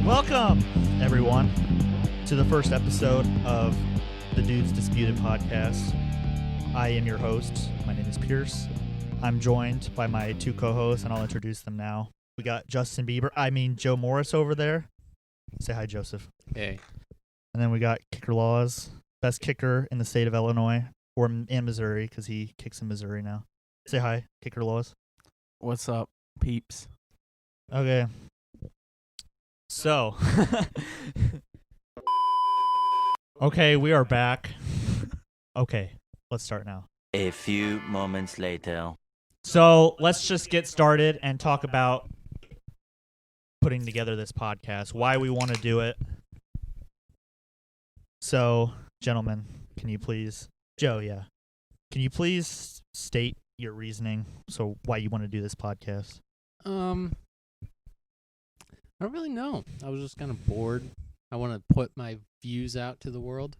Welcome, everyone, to the first episode of the Dudes Disputed podcast. I am your host. My name is Pierce. I'm joined by my two co-hosts, and I'll introduce them now. We got Joe Morris over there. Say hi, Joseph. Hey. And then we got Kicker Laws, best kicker in the state of Illinois, or in Missouri, because he kicks in Missouri now. Say hi, Kicker Laws. What's up, peeps? Okay. So, okay, we are back. Okay, let's start now. A few moments later. So, let's just get started and talk about putting together this podcast, why we want to do it. So, gentlemen, can you please, Joe, can you please state your reasoning, so why you want to do this podcast? I don't really know. I was just kind of bored. I want to put my views out to the world.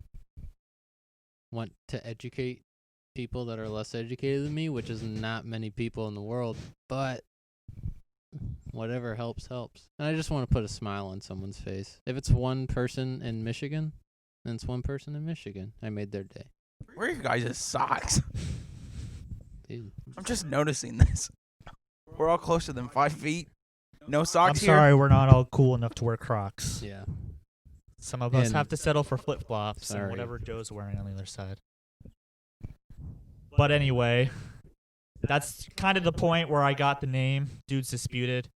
Want to educate people that are less educated than me, which is not many people in the world, but whatever helps. And I just want to put a smile on someone's face. If it's one person in Michigan, then it's one person in Michigan. I made their day. Where are your guys' socks? Dude. I'm just noticing this. We're all closer than 5 feet. No socks I'm here. sorry, we're not all cool enough to wear Crocs. Yeah. Some of us And- have to settle for flip-flops and Sorry. whatever Joe's wearing on the other side. But anyway, that's kind of the point where I got the name, Dudes Disputed.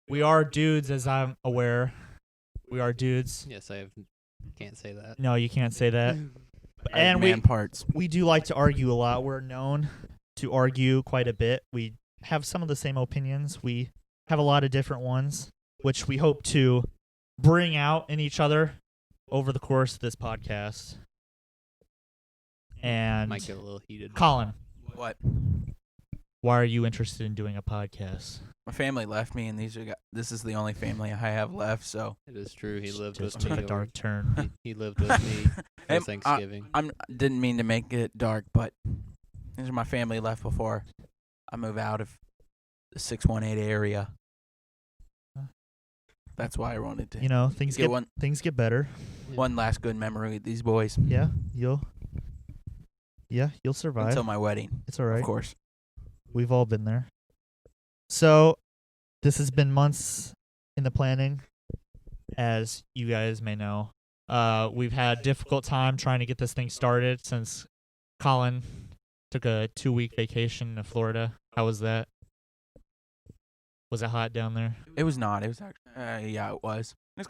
We are dudes, as I'm aware. We are dudes. Yes, can't say that. No, you can't say that. I have And man parts. we do like to argue a lot. We're known to argue quite a bit. We have some of the same opinions. We have a lot of different ones, which we hope to bring out in each other over the course of this podcast. And Might get a little heated. Colin, What? why are you interested in doing a podcast? My family left me, and this is the only family I have left. So It is true. He lived Just with took me. a dark turn. He lived with me for And, Thanksgiving. didn't mean to make it dark, but these are my family left before I move out of the 618 area. That's why I wanted to You know, things get get better. one last good memory with these boys Yeah, you'll survive. until my wedding, It's all right. of course. We've all been there. So, this has been months in the planning, as you guys may know. We've had a difficult time trying to get this thing started since Colin took a 2-week vacation to Florida. How was that? Was it hot down there? It was not. It was actually, yeah, it was. It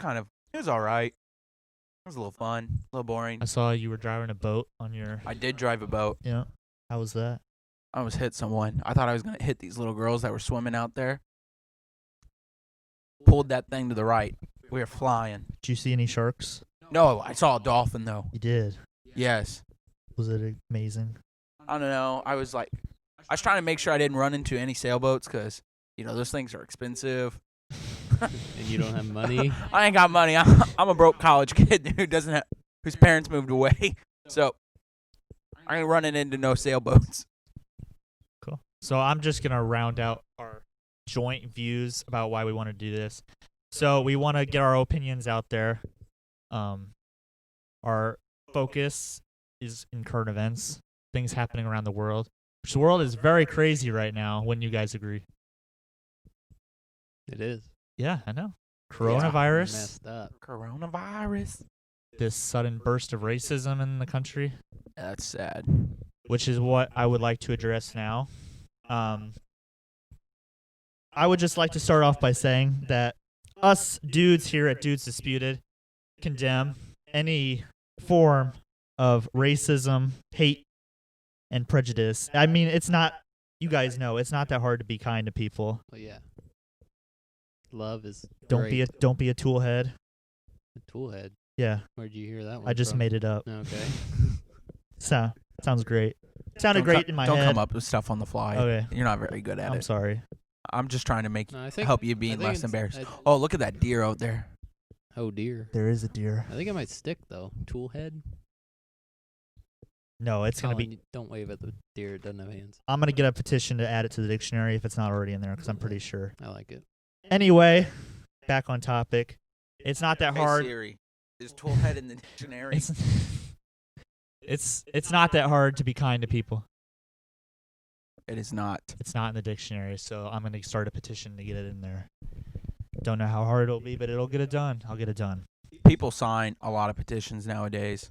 was all right. It was a little fun, a little boring. I saw you were driving a boat on your... I did drive a boat. Yeah. How was that? I almost hit someone. I thought I was going to hit these little girls that were swimming out there. Pulled that thing to the right. We were flying. Did you see any sharks? No, I saw a dolphin, though. You did. Yes. Was it amazing? I don't know. I was trying to make sure I didn't run into any sailboats because, those things are expensive. And you don't have money. I ain't got money. I'm a broke college kid whose parents moved away. So I ain't running into no sailboats. Cool. So I'm just going to round out our joint views about why we want to do this. So we want to get our opinions out there. Our focus is in current events, things happening around the world. Which the world is very crazy right now. Wouldn't you guys agree? It is. Yeah, I know. Coronavirus, Messed up. Coronavirus. this sudden burst of racism in the country, That's sad. which is what I would like to address now. I would just like to start off by saying that us dudes here at Dudes Disputed condemn any form of racism, hate, and prejudice. I mean, it's not, you guys know, it's not that hard to be kind to people. Well, yeah. Love is Don't great. be a tool head. A tool head. Yeah, Where'd you hear that one I just from? made it up. Okay. So, sounds great. Sounded Don't great co- in my Don't head. come up with stuff on the fly. Okay. You're not very good at I'm it. sorry. I'm just trying to make No, I think, help you I be think less it's- embarrassed. I- Oh, look at that deer out there. Oh, dear. There is a deer. I think it might stick, though. Tool head? No, it's going to be... Colin, don't wave at the deer. It doesn't have hands. I'm going to get a petition to add it to the dictionary if it's not already in there, because I'm pretty sure. I like it. Anyway, back on topic. It's not that Hey hard. Siri, is toolhead in the dictionary? It's not that hard to be kind to people. It is not. It's not in the dictionary, so I'm going to start a petition to get it in there. Don't know how hard it'll be, but it'll get it done. I'll get it done. People sign a lot of petitions nowadays.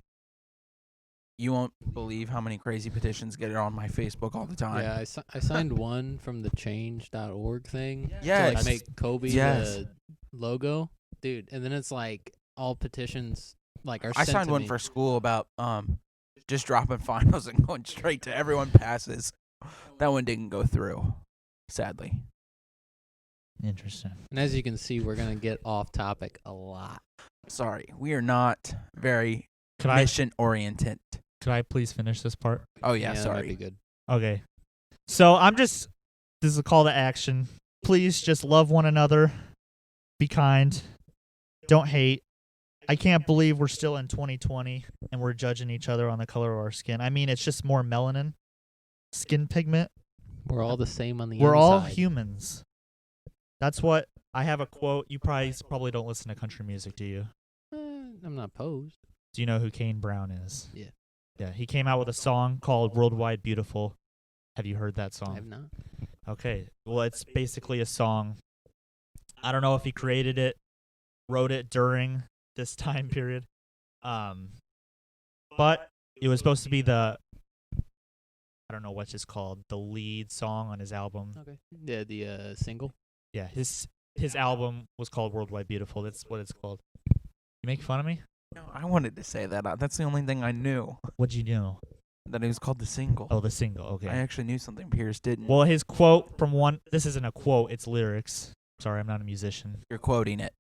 You won't believe how many crazy petitions get on my Facebook all the time. Yeah, I signed one from the change.org thing Yes. to like make Kobe Yes. the logo. Dude, and then it's like all petitions like are I sent signed to one me. for school about just dropping finals and going straight to everyone passes. That one didn't go through, sadly. Interesting. And as you can see, we're going to get off topic a lot. Sorry, we are not very Could I mission oriented. please finish this part? Oh yeah, That might sorry. be good. Okay. So this is a call to action. Please just love one another. Be kind. Don't hate. I can't believe we're still in 2020 and we're judging each other on the color of our skin. I mean, it's just more melanin, skin pigment. We're all the same on the We're inside. all humans. That's what I have a quote. You probably don't listen to country music, do you? I'm not opposed. Do you know who Kane Brown is? Yeah. Yeah, he came out with a song called Worldwide Beautiful. Have you heard that I song? have not. Okay. Well, it's basically a song. I don't know if he created it, wrote it during this time period. But it was supposed to be I don't know what's it's called, the lead song on his album. Okay. Yeah, the single. Yeah, his album was called Worldwide Beautiful. That's what it's called. You make fun of me? No, I wanted to say that. That's the only thing I knew. What'd you know? That it was called the single. Oh, the single. Okay. I actually knew something Pierce didn't. Well, his quote from this isn't a quote, it's lyrics. Sorry, I'm not a musician. You're quoting it.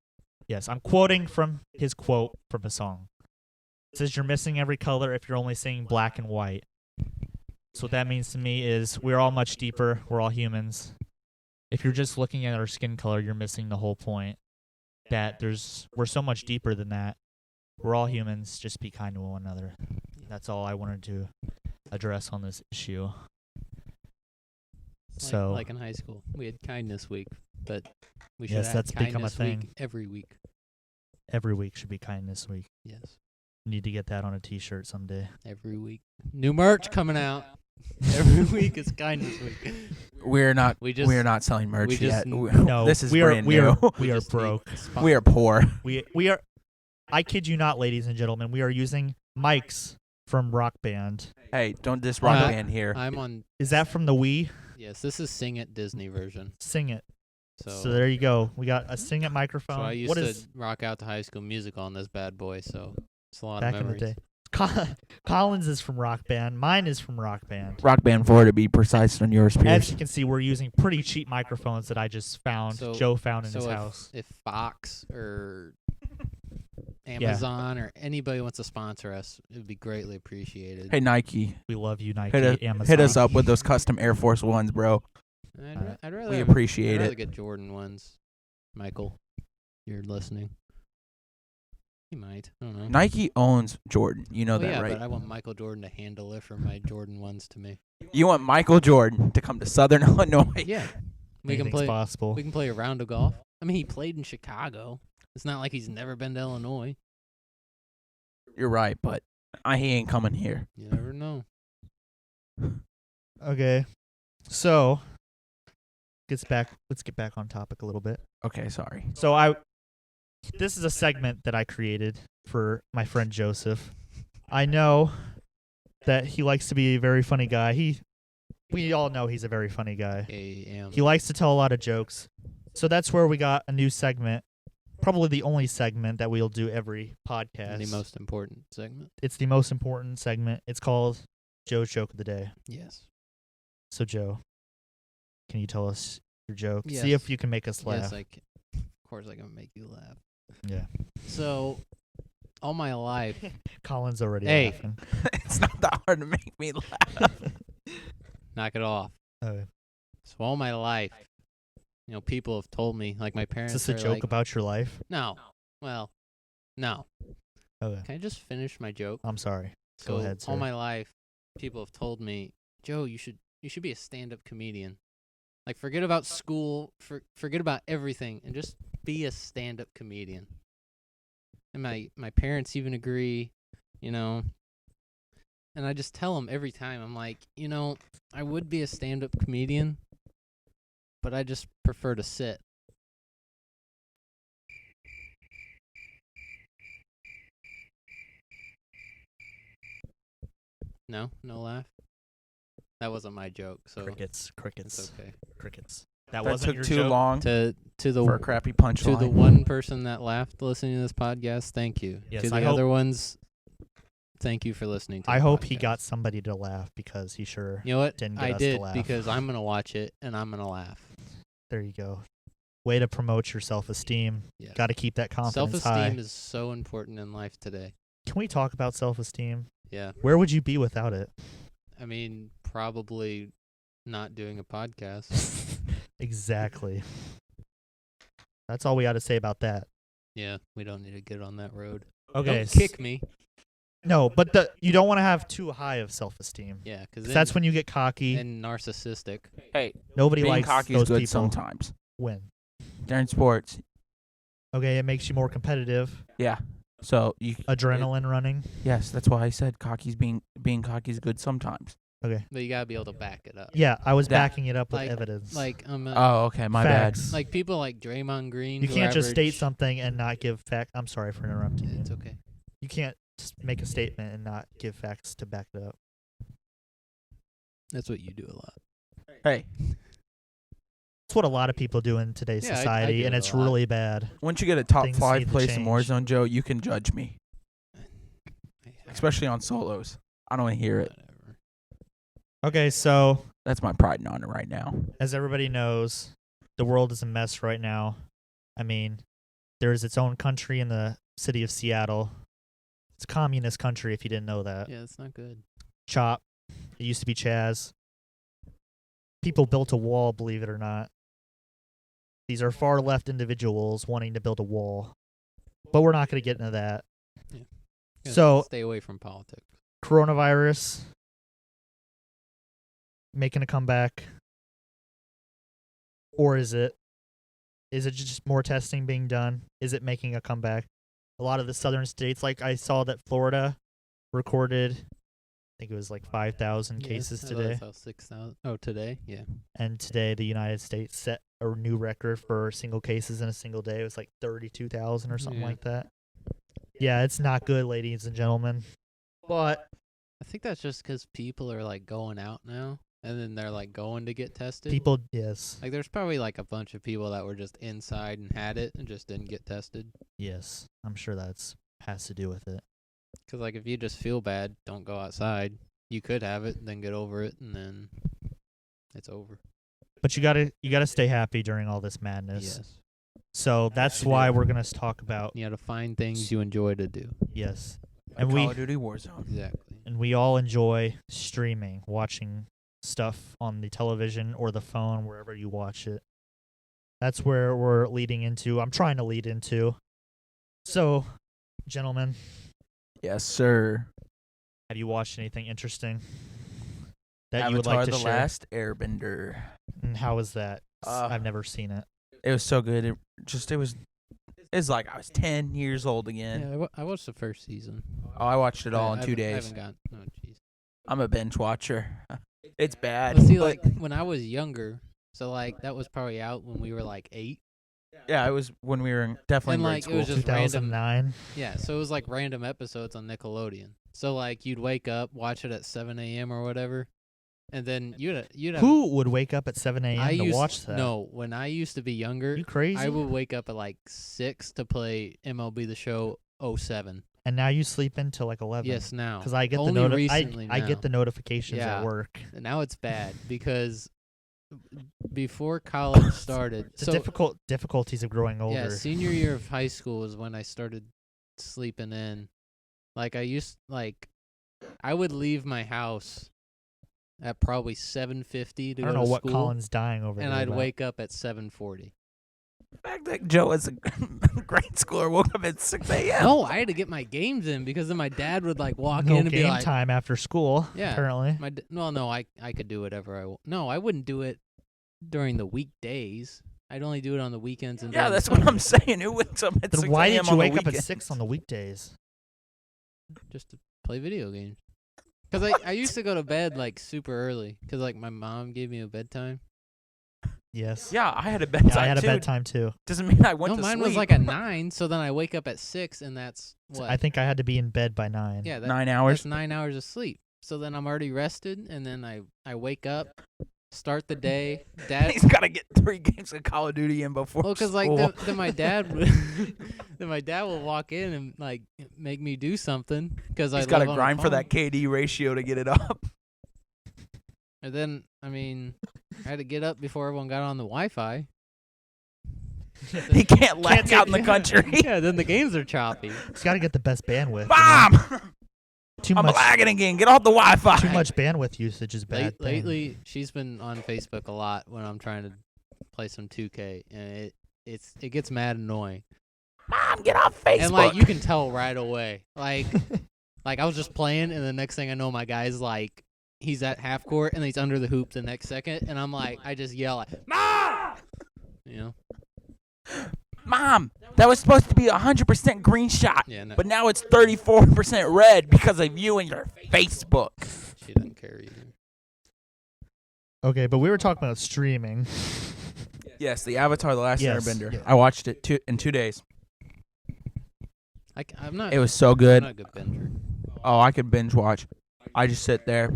Yes, I'm quoting from his quote from a song. It says, "You're missing every color if you're only seeing black and white." So what that means to me is we're all much deeper. We're all humans. If you're just looking at our skin color, you're missing the whole point. That we're so much deeper than that. We're all humans. Just be kind to one another. That's all I wanted to address on this issue. So Like in high school, we had kindness week, but we should Yes, have that's become a kindness week thing. every week. every week should be Kindness Week. Yes, Need to get that on a T-shirt someday. every week. New merch coming out. Every week is kindness week. We're not We we're not selling merch we just yet. No, This is we are brand we new. are we are just need broke. We are poor. We are. I kid you not, ladies and gentlemen. We are using mics from Rock Band. Hey, don't diss Rock Uh, Band here. I'm on. Is that from the Wii? Yes, this is Sing It Disney version. Sing it. So, So there you go. We got a Sing It microphone. so I used What to is rock out to High School Musical on this bad boy. So it's a lot back of in the memories. day? Collins is from Rock Band. Mine is from Rock Band. Rock Band 4 to be precise on yours, As Pierce. you can see, we're using pretty cheap microphones that I just found. So- Joe found in So his if, house. if Fox or Amazon or anybody wants to sponsor us, it would be greatly appreciated. Hey, Nike. We love you, Nike, Hit Amazon. us up with those custom Air Force Ones, bro. I'd rather We have- appreciate I'd rather it. get Jordan ones. Michael, you're listening. He might. I don't know. Nike owns Jordan. You know Well, that, yeah, right? but I want Michael Jordan to handle it for my Jordan ones to me. You want Michael Jordan to come to Southern Illinois. Yeah, we can Anything's play. possible. We can play a round of golf. I mean, he played in Chicago. It's not like he's never been to Illinois. You're right, but he ain't coming here. You never know. Okay. So, let's get back on topic a little bit. Okay, sorry. So this is a segment that I created for my friend Joseph. I know that he likes to be a very funny guy. We all know he's a very funny guy. He likes to tell a lot of jokes. So that's where we got a new segment, probably the only segment that we'll do every podcast. The most important segment. It's the most important segment. It's called Joe's Joke of the Day. Yes. So Joe, can you tell us your joke? Yes. See if you can make us laugh. Yes, I can. Of course, I can make you laugh. Yeah. So, all my life, Colin's already Hey. laughing. It's not that hard to make me laugh. knock it off. Okay. So all my life, people have told me, like my Is parents. this a are joke like, about your life? No. Well, no. Okay. Can I just finish my joke? I'm sorry. So Go ahead, sir. all my life, people have told me, Joe, you should be a stand-up comedian. Like, forget about school, forget about everything, and just be a stand-up comedian. and my parents even agree, you know. And I just tell them every time, I'm like, I would be a stand-up comedian, but I just prefer to sit. No laugh. That wasn't my joke, so Crickets. it's okay. Crickets. That That wasn't took your too joke. long To the for a crappy punchline. to the one person that laughed listening to this podcast, thank you. Yes, to the I hope- other ones, thank you for listening to I the hope he podcast. got somebody to laugh because he sure You know what? didn't get I us did to laugh. because I'm going to watch it and I'm going to laugh. There you go. Way to promote your self-esteem. Yeah. Got to keep that confidence high. Self-esteem is so important in life today. Can we talk about self-esteem? Yeah. Where would you be without it? I mean, probably not doing a podcast. Exactly. That's all we got to say about that. Yeah, we don't need to get on that road. Okay. Don't kick me. No, but you don't want to have too high of self-esteem. Yeah, because That's when you get cocky. and narcissistic. Hey, Nobody being likes cocky those is good people. sometimes. When? During sports, Okay, it makes you more competitive. yeah. So you Adrenaline running. yes, that's why I said being cocky is good sometimes. Okay. But you gotta be able to back it up. Yeah, I was That- backing it up with Like- evidence. Like Oh, okay, my Facts. like people like Draymond Green. You who can't just state average- something and not give fact. I'm sorry for interrupting you. It's okay. You can't just make a statement and not give facts to back it up. That's what you do a lot. bad. Hey, It's what a lot of people do in today's Yeah, I society, do and it a it's lot. really bad. once you get a top Things 5 need to place in change. Warzone, Joe, you can judge me, Yeah, especially on solos. I don't want to hear it. whatever. Okay, so That's my pride and honor right now. as everybody knows, the world is a mess right now. I mean, there's its own country in the city of Seattle. It's a communist country, if you didn't know that. Yeah, it's not good. Chop. It used to be Chaz. People built a wall, believe it or not. These are far left individuals wanting to build a wall. But we're not going to get into that. Yeah, So, stay away from politics. coronavirus making a comeback. Or is it? Is it just more testing being done? Is it making a comeback? A lot of the southern states, like I saw that Florida recorded, I think it was like 5,000 cases today. 6,000. Oh, today? Yeah. And today the United States set a new record for single cases in a single day. It was like 32,000 or something Yeah. like that. Yeah, it's not good, ladies and gentlemen. But I think that's just because people are like going out now, and then they're like going to get tested. people, yes, Like, there's probably like a bunch of people that were just inside and had it and just didn't get tested. yes, I'm sure that's has to do with it. Because like if you just feel bad, don't go outside. You could have it, then get over it, and then it's over. But you gotta stay happy during all this madness. Yes. So that's you why do. we're gonna talk about You got to find things you enjoy to do. yes, Like And we- Call of Duty Warzone. Exactly. and we all enjoy streaming, watching stuff on the television or the phone, wherever you watch it. That's where we're leading into. I'm trying to lead into. So, gentlemen, Yes, sir. have you watched anything interesting that you would Avatar: like to The share? Last Airbender. And how was that? Uh, I've never seen it. It was so good. It was like I was 10 years old again. Yeah, I watched the first season. Oh, I watched it all in 2 I days. haven't got. Oh, jeez. I'm a binge watcher. It's bad. But see, but- like when I was younger, so like that was probably out when we were like 8. yeah, it was when we were definitely And, in grade like, it school. was just random. 2009. Yeah, so it was like random episodes on Nickelodeon. So like you'd wake up, watch it at 7 a.m. or whatever, and then you'd have. Who would wake up at 7 a.m. I to used, watch that? No, when I used to be younger, You crazy? I would wake up at like 6 to play MLB The Show 07. And now you sleep until like 11. Yes, now. Because I get Only the recently I now. get the notifications Yeah. at work. Now it's bad because before college started. The so difficulties of growing older. yeah, senior year of high school is when I started sleeping in. Like I would leave my house at probably 7:50 to I go don't know to what school, Colin's dying over and there. I'd about. wake up at 7:40. The fact that Joe as a grade schooler woke up at 6 a.m. No, I had to get my games in because then my dad would like walk No in and game be like, time after school. Yeah. Apparently. no, I could do whatever I want. No, I wouldn't do it during the weekdays. I'd only do it on the weekends and Yeah, during the that's what I'm summer, saying. Who wakes up at 6 Then why a.m. didn't you on the wake up at weekend? 6 on the weekdays? just to play video games. Because I used to go to bed like super early because like my mom gave me a bedtime. Yes. Yeah, I had a bedtime Yeah, I had a too. bedtime too. Doesn't mean I went No, to mine sleep. was like at 9, so then I wake up at 6, and that's So what? I think I had to be in bed by 9. Yeah, 9 hours. that's 9 hours of sleep. So then I'm already rested, and then I wake up, start the day. Dad, He's got to get 3 games of Call of Duty in before well, because like school. then my dad, then my dad will walk in and like make me do something because He's got to grind for that KD ratio to get it up. And then I mean, I had to get up before everyone got on the Wi-Fi. He can't lag take- out in the Yeah. country. Yeah, then the games are choppy. It's got to get the best bandwidth. you know? Mom! Too I'm much lagging again. Get off the Wi-Fi. too much bandwidth usage is bad. thing. Lately, she's been on Facebook a lot when I'm trying to play some 2K, and it gets mad annoying. Mom, get off Facebook. And like you can tell right away, like I was just playing, and the next thing I know, my guy's like he's at half court and he's under the hoop the next second, and I'm like I just yell like Mom, you know. Mom, that was supposed to be 100% green shot, Yeah, no, but now it's 34% red because of you and your Facebook. she doesn't care either. Okay, but we were talking about streaming. Yes, the Avatar: The Last Yes, Airbender. yeah. I watched it in 2 days. I'm not. It was so I'm good. not a good binger. Oh, I could binge watch. I just sit there.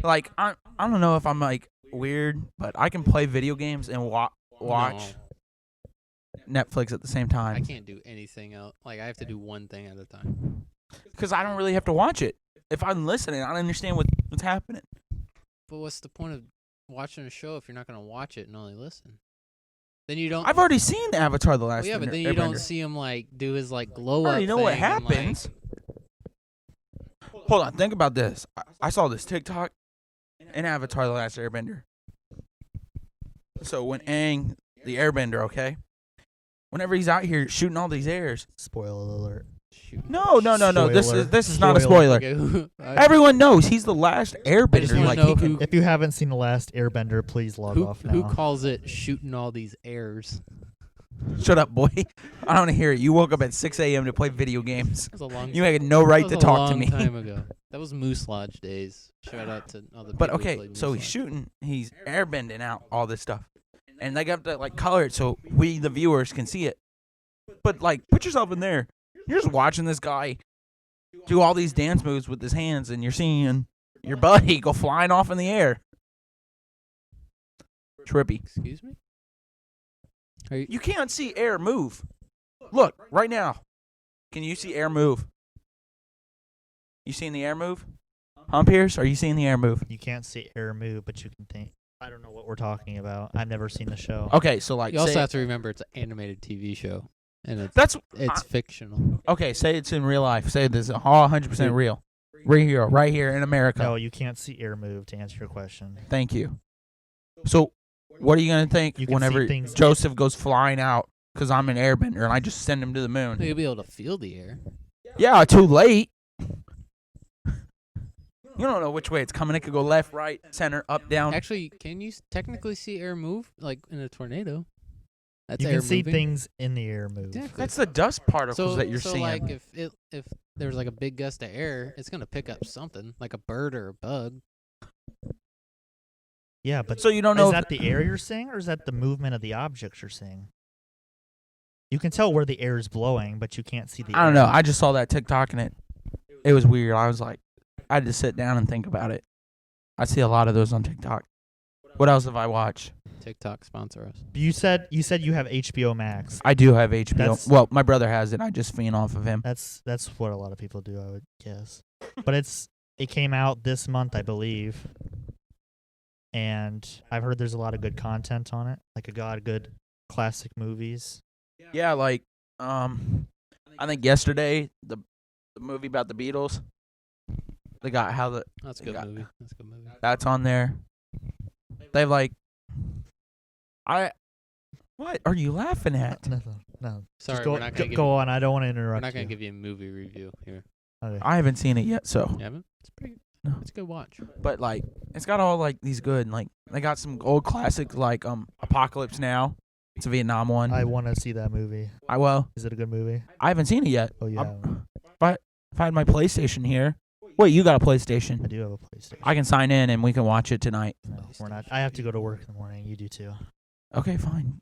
Like I don't know if I'm like weird, but I can play video games and watch Netflix at the same I time. can't do anything else. Like I have to do one thing at a time. Because I don't really have to watch it. If I'm listening, I understand what's happening. But what's the point of watching a show if you're not gonna watch it and only listen? Then you don't. I've already seen Avatar: The well, Last yeah, but then Airbender. you don't see him like do his like glow I up. already know what thing and, like- happens. Hold on, think about this. I saw this TikTok in Avatar: The Last Airbender. So when Aang, the Airbender, okay, whenever he's out here shooting all these airs. Spoiler alert. Shoot. No. Spoiler. This is not a Spoiler. spoiler. Okay, Everyone knows he's the last Airbender. wanna Like know he can. who- If you haven't seen The Last Airbender, please log off now. who calls it shooting all these airs? Shut up, boy. I don't want to hear it. You woke up at 6 a.m. to play video games. That was a long. You had no right that to was a talk to long me. Time ago. That was Moose Lodge days. Shout out to all the But people who okay, played so Moose he's Lodge. shooting, he's airbending out all this stuff, and they got to like color it so we, the viewers, can see it. But like, put yourself in there. You're just watching this guy do all these dance moves with his hands, and you're seeing your buddy go flying off in the air. Trippy. Excuse me. Are you, You can't see air move. Look right now. Can you see air move? You seeing the air move? Huh, Pierce? Are you seeing the air move? You can't see air move, but you can think. I don't know what we're talking about. I've never seen the show. Okay, so like, you also say, have to remember it's an animated TV show, and that's it's fictional. okay. Say it's in real life. Say this is all 100% real. Right here in America. No, you can't see air move, to answer your question. Thank you. So, what are you gonna think You can see whenever things- Joseph goes flying out? Because I'm an airbender and I just send him to the moon. You'll be able to feel the air. Yeah, too late. You don't know which way it's coming. It could go left, right, center, up, down. Actually, can you technically see air move like in a tornado? That's You air can see moving. things in the air move. Exactly. That's the dust particles so that you're so seeing. like if there's like a big gust of air, it's gonna pick up something like a bird or a bug. Yeah, but So you don't know is if- that the air you're seeing, or is that the movement of the objects you're seeing? You can tell where the air is blowing, but you can't see the I don't air. know. I just saw that TikTok and it was weird. I was like, I had to sit down and think about it. I see a lot of those on TikTok. What else have I watched? TikTok sponsor us. You said you have HBO MAX. I do have HBO. That's- Well, my brother has it. I just fiend off of him. That's what a lot of people do, I would guess. But it came out this month, I believe. And I've heard there's a lot of good content on it, like a lot of good classic movies. Yeah, like I think yesterday the movie about the Beatles. They got how the That's a They good got- movie. That's a good movie. that's on there. They've like what are you laughing at? No. Sorry, Just go, we're not gonna give go on. I don't want to we're interrupt not gonna you. give you a movie review here. Okay. I haven't seen it yet, so You haven't? It's pretty. It's a good watch. But like, it's got all like these good like they got some old classics like Apocalypse Now. It's a Vietnam one. I want to see that movie. Well, Is it a good movie? I haven't seen it yet. Oh yeah, If I had my PlayStation here. Wait, you got a PlayStation? I do have a PlayStation. I can sign in and we can watch it tonight. No, we're not. I have to go to work in the morning. You do too. Okay, fine.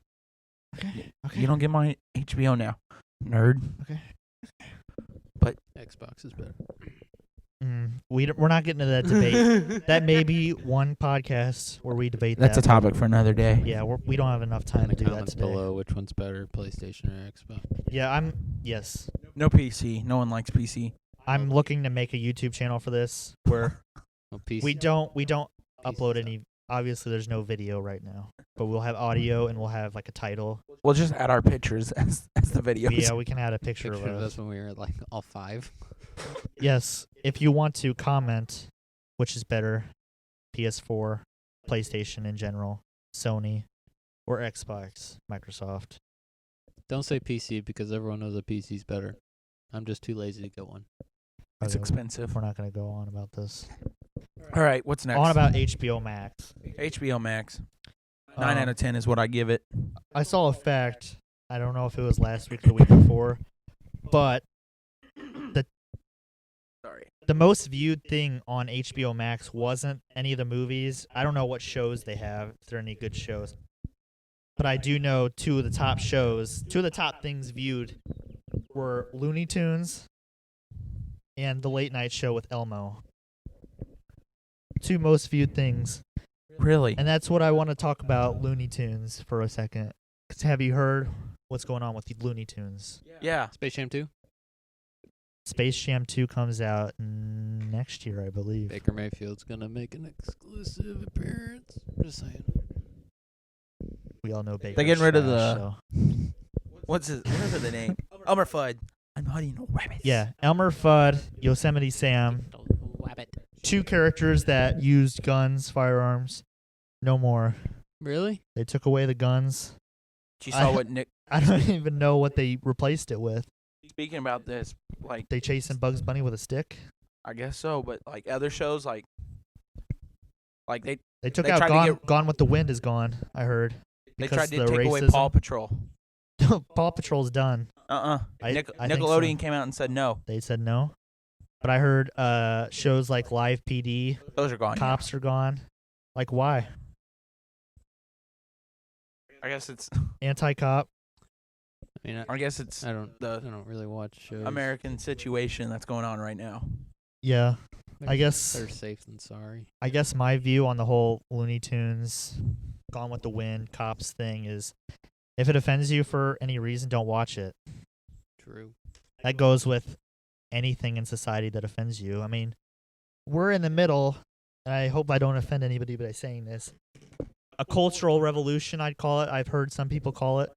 Okay. You don't get my HBO now, nerd. Okay. Xbox is better. We're not getting into that debate. That may be one podcast where we debate That's that. a topic for another day. Yeah, we don't have enough time In the to do that comments today. below, which one's better, PlayStation or Xbox? Yeah, yes. No PC. No one likes PC. I'm looking to make a YouTube channel for this where Well, PC. we don't upload PC's any. Obviously, there's no video right now, but we'll have audio and we'll have like a title. We'll just add our pictures as the videos. Yeah, we can add a picture picture of of us. us when we were like all 5. Yes, if you want to comment, which is better, PS4, PlayStation in general, Sony, or Xbox, Microsoft. Don't say PC because everyone knows a PC's better. I'm just too lazy to get one. It's Okay, expensive. We're not going to go on about this. All right, what's next? On about HBO Max. HBO Max. 9 out of 10 is what I give it. I saw a fact. I don't know if it was last week or the week before, but Sorry. the most viewed thing on HBO Max wasn't any of the movies. I don't know what shows they have, if there are any good shows. But I do know two of the top things viewed were Looney Tunes and The Late Night Show with Elmo. Two most viewed things. Really? And that's what I want to talk about, Looney Tunes, for a second. 'Cause have you heard what's going on with the Looney Tunes? Yeah. Space Jam 2? Space Jam 2 comes out next year, I believe. Baker Mayfield's going to make an exclusive appearance. Just saying. We all know Baker. They're getting rid of so. What's the name? Elmer Fudd. I'm hiding no rabbits. Yeah, Elmer Fudd, Yosemite Sam, Wabbit. two characters that used guns, firearms. No more. Really? They took away the guns. You saw I- what Nick. I don't even know what they replaced it with. Speaking about this, like They chasing Bugs Bunny with a stick. I guess so, but like other shows, like they They took They out tried to Gone, get- Gone with the Wind is gone, I heard. tried to the take away racism. Paw Patrol. Paw Patrol's done. I think so. Nickelodeon came out and said no. They said no. But I heard shows like Live PD, Those are gone. Cops are gone. Like, why? I guess it's Anti-cop. I mean, I guess it's I don't the really watch shows. American situation that's going on right now. Yeah. Better- I guess- Better safe than sorry. I guess my view on the whole Looney Tunes, Gone with the Wind, Cops thing is if it offends you for any reason, don't watch it. True. That goes with anything in society that offends you. I mean, we're in the middle, and I hope I don't offend anybody by saying this. A cultural revolution, I'd call it. I've heard some people call it,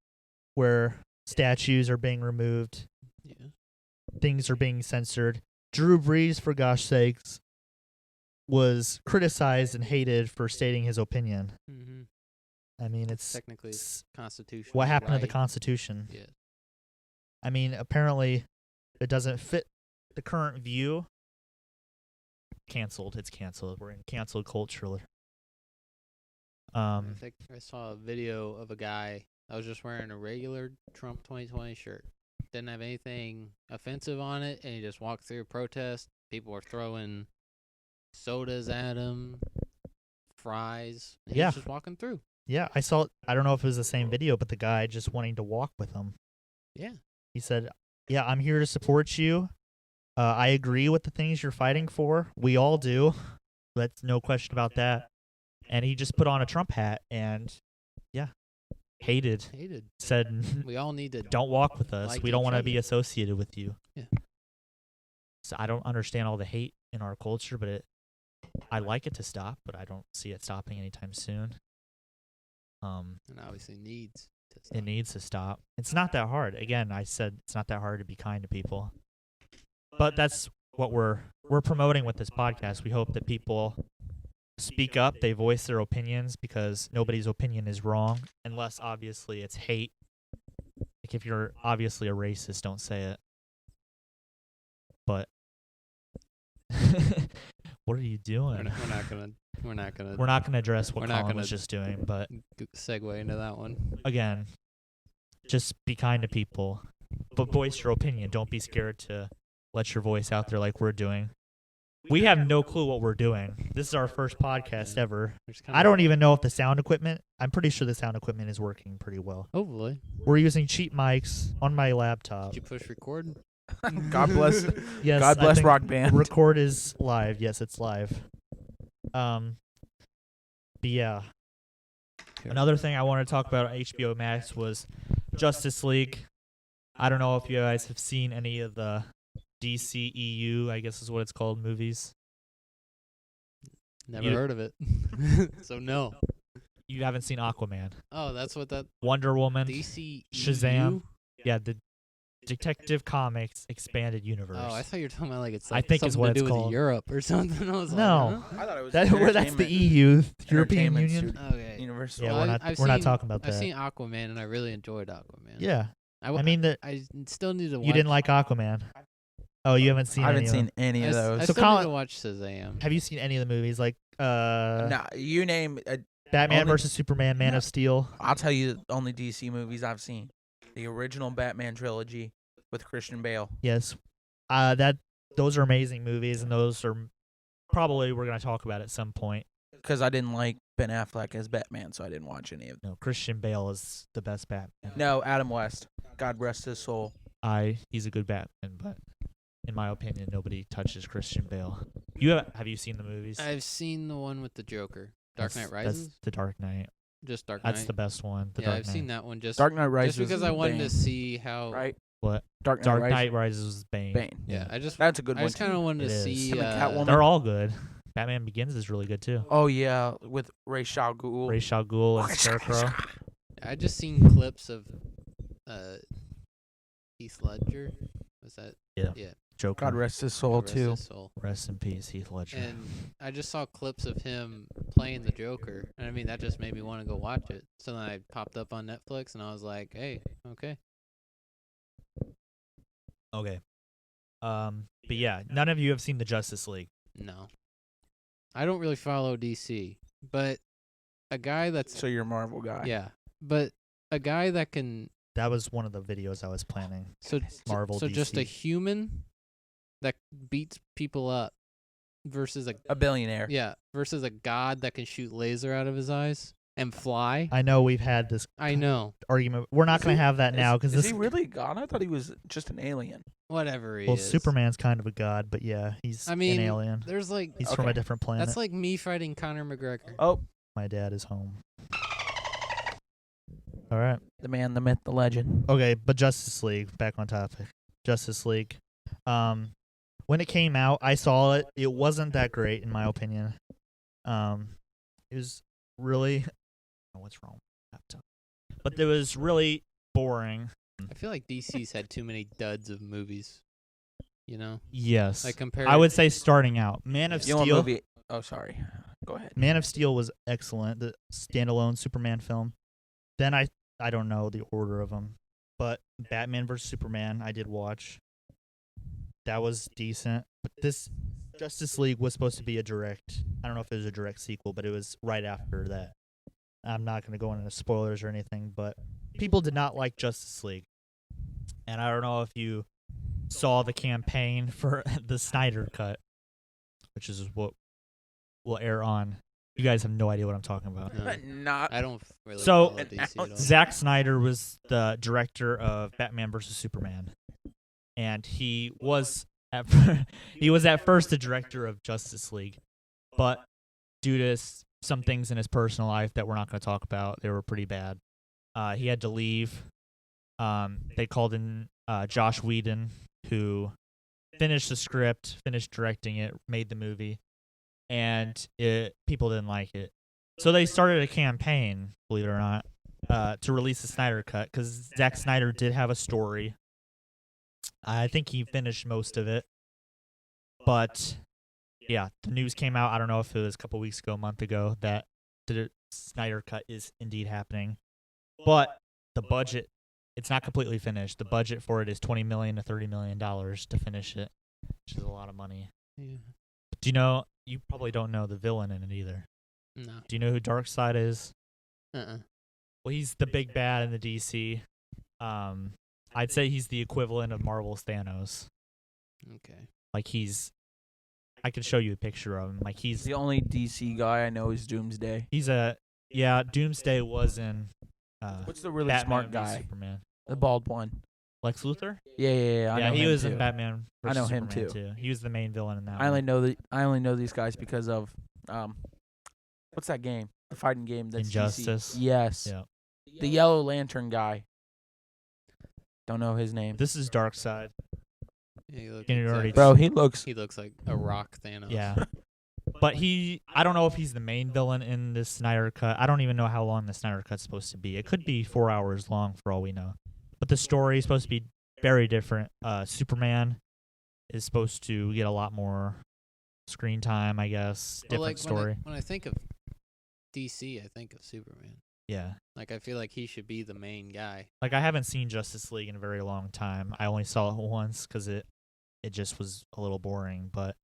where statues are being removed, Yeah. things are being censored. Drew Brees, for gosh sakes, was criticized and hated for stating his opinion. Mm-hmm. I mean, it's Technically, it's constitutional. what happened to the right. Constitution. Yeah. I mean, apparently, it doesn't fit the current view. Canceled. It's canceled. We're in canceled culture. I think I saw a video of a guy that was just wearing a regular Trump 2020 shirt. Didn't have anything offensive on it, and he just walked through a protest. People were throwing sodas at him, fries. And he Yeah. was just walking through. Yeah, I saw. I don't know if it was the same video, but the guy just wanting to walk with him. Yeah. He said, "Yeah, I'm here to support you. I agree with the things you're fighting for. We all do. That's no question about that." And he just put on a Trump hat and, yeah, hated. Said, We all need to. "Don't walk with us. like We don't each want to other. be associated with you." Yeah. So I don't understand all the hate in our culture, but I like it to stop, but I don't see it stopping anytime soon. And obviously needs to stop. It needs to stop. It's not that hard. Again, I said it's not that hard to be kind to people. But that's what we're promoting with this podcast. We hope that people speak up, they voice their opinions, because nobody's opinion is wrong unless obviously it's hate. Like if you're obviously a racist, don't say it. But What are you doing? We're not gonna We're not gonna address what we're not Colin was gonna- just doing, but segue into that one. again, just be kind to people, but voice your opinion. Don't be scared to let your voice out there like we're doing. We have no clue what we're doing. This is our first podcast ever. I don't even know if the sound equipment. I'm pretty sure the sound equipment is working pretty well. Hopefully. We're using cheap mics on my laptop. Did you push record? God bless. Yes, God I bless think Rock Band. Record is live. Yes, it's live. But yeah. Another thing I wanted to talk about on HBO Max was Justice League. I don't know if you guys have seen any of the DCEU, I guess is what it's called, movies. Never You- heard of it. So no. You haven't seen Aquaman, Oh, that's what that Wonder Woman, DC Shazam. Yeah, the Detective Comics expanded universe. Oh, I thought you were talking about like it's I like think is something what to it's do with called. Europe or something. I was No. like, I thought it was that's the entertainment- EU, European entertainment Union. studio- huh? Okay. Universal. Yeah, Well, we're not seen- talking about I've that. seen Aquaman and I really enjoyed Aquaman. Yeah, I I mean that I still need to watch. you didn't like Aquaman. Oh, you haven't seen. I haven't any of them. seen any of I those. So still Colin- need to watch Shazam. Have you seen any of the movies like Nah, you name. Batman only- versus Superman, Man No. of Steel? I'll tell you the only DC movies I've seen: the original Batman trilogy with Christian Bale. Yes. Those are amazing movies, and those are probably we're gonna talk about at some point. Because I didn't like Ben Affleck as Batman, so I didn't watch any of them. No, Christian Bale is the best Batman. No, Adam West. God rest his soul. He's a good Batman, but in my opinion, nobody touches Christian Bale. Have you seen the movies? I've seen the one with the Joker, Dark Knight That's Rises. the Dark Knight. Just Dark Knight. That's the best one. The yeah, Dark I've Knight. seen that one. Just Dark Knight Rises. just because I is wanted to Bane, see how. right? What? Dark Dark Rises. Knight Rises was Bane. Bane. Yeah, I just That's a good I one. just kind of too. wanted It to is. see. Him and Catwoman. They're all good. Batman Begins is really good too. Oh yeah, with Ra's al Ghul. Ra's al Ghul and Scarecrow. I just seen clips of Heath Ledger. Was that? Yeah. Yeah. Joker. God rest his soul Rest too. his soul. Rest in peace, Heath Ledger. And I just saw clips of him playing the Joker, and I mean that just made me want to go watch it. So then I popped up on Netflix, and I was like, "Hey, okay." Okay. But yeah, none of you have seen the Justice League. No, I don't really follow DC, but a guy that's So you're a Marvel guy. yeah, but a guy that can That was one of the videos I was planning. so Marvel, so just a DC. human that beats people up versus A billionaire. versus a god that can shoot laser out of his eyes and fly. I know we've had this I know. argument. We're not Is going he- to have that now because is this. he really God? I thought he was just an alien. Whatever he Well, is. Superman's kind of a god, but yeah, he's I mean, an alien. There's like He's from a okay. different planet. that's like me fighting Conor McGregor. Oh, My dad is home. All right. the man, the myth, the legend. Okay, but Justice League, back on topic. Justice League. When it came out, I saw it. It wasn't that great in my opinion. It was really what's wrong with my laptop? But it was really boring. I feel like DC's had too many duds of movies. You know, Yes. like compared. I would say starting out, Man of You know what Steel. movie? Oh, sorry. Go ahead. Man of Steel was excellent. The standalone Superman film. Then I don't know the order of them, but Batman vs Superman I did watch. That was decent. But this Justice League was supposed to be a direct. I don't know if it was a direct sequel, but it was right after that. I'm not going to go into spoilers or anything, but people did not like Justice League. And I don't know if you saw the campaign for the Snyder Cut, which is what will air on. You guys have no idea what I'm talking about. No, Not. I don't really So, follow DC at all. Zack Snyder was the director of Batman vs Superman, and he was at first the director of Justice League, but due to some things in his personal life that we're not going to talk about, they were pretty bad. He had to leave. They called in Josh Whedon, who finished the script, finished directing it, made the movie, and people didn't like it. So they started a campaign, believe it or not, to release the Snyder Cut because Zack Snyder did have a story. I think he finished most of it. But, yeah, the news came out, I don't know if it was a couple weeks ago, a month ago, that the Snyder Cut is indeed happening. But the budget, it's not completely finished. The budget for it is $20 million to $30 million to finish it, which is a lot of money. Yeah. Do you know you probably don't know the villain in it either. No. Do you know who Darkseid is? Uh-uh. Well, he's the big bad in the DC. I'd say he's the equivalent of Marvel's Thanos. Okay. Like I can show you a picture of him. Like The only DC guy I know is Doomsday. Doomsday was in What's the really Batman smart v guy? Superman. The bald one. Lex Luthor? Yeah. I know he him was too. in Batman I vs know him Superman too. He was the main villain in that I one. only know these guys because of what's that game? The fighting game that's Injustice. DC. Yes. Yeah. The Yellow Lantern guy. Don't know his name. This is Darkseid. Yeah, he looks Can you already- Bro, he looks He looks like a rock Thanos. Yeah. But I don't know if he's the main villain in this Snyder Cut. I don't even know how long the Snyder Cut's supposed to be. It could be 4 hours long for all we know. But the story is supposed to be very different. Superman is supposed to get a lot more screen time, I guess. Well, Different like, story. When I think of DC, I think of Superman. Yeah. Like, I feel like he should be the main guy. Like, I haven't seen Justice League in a very long time. I only saw it once because it just was a little boring. But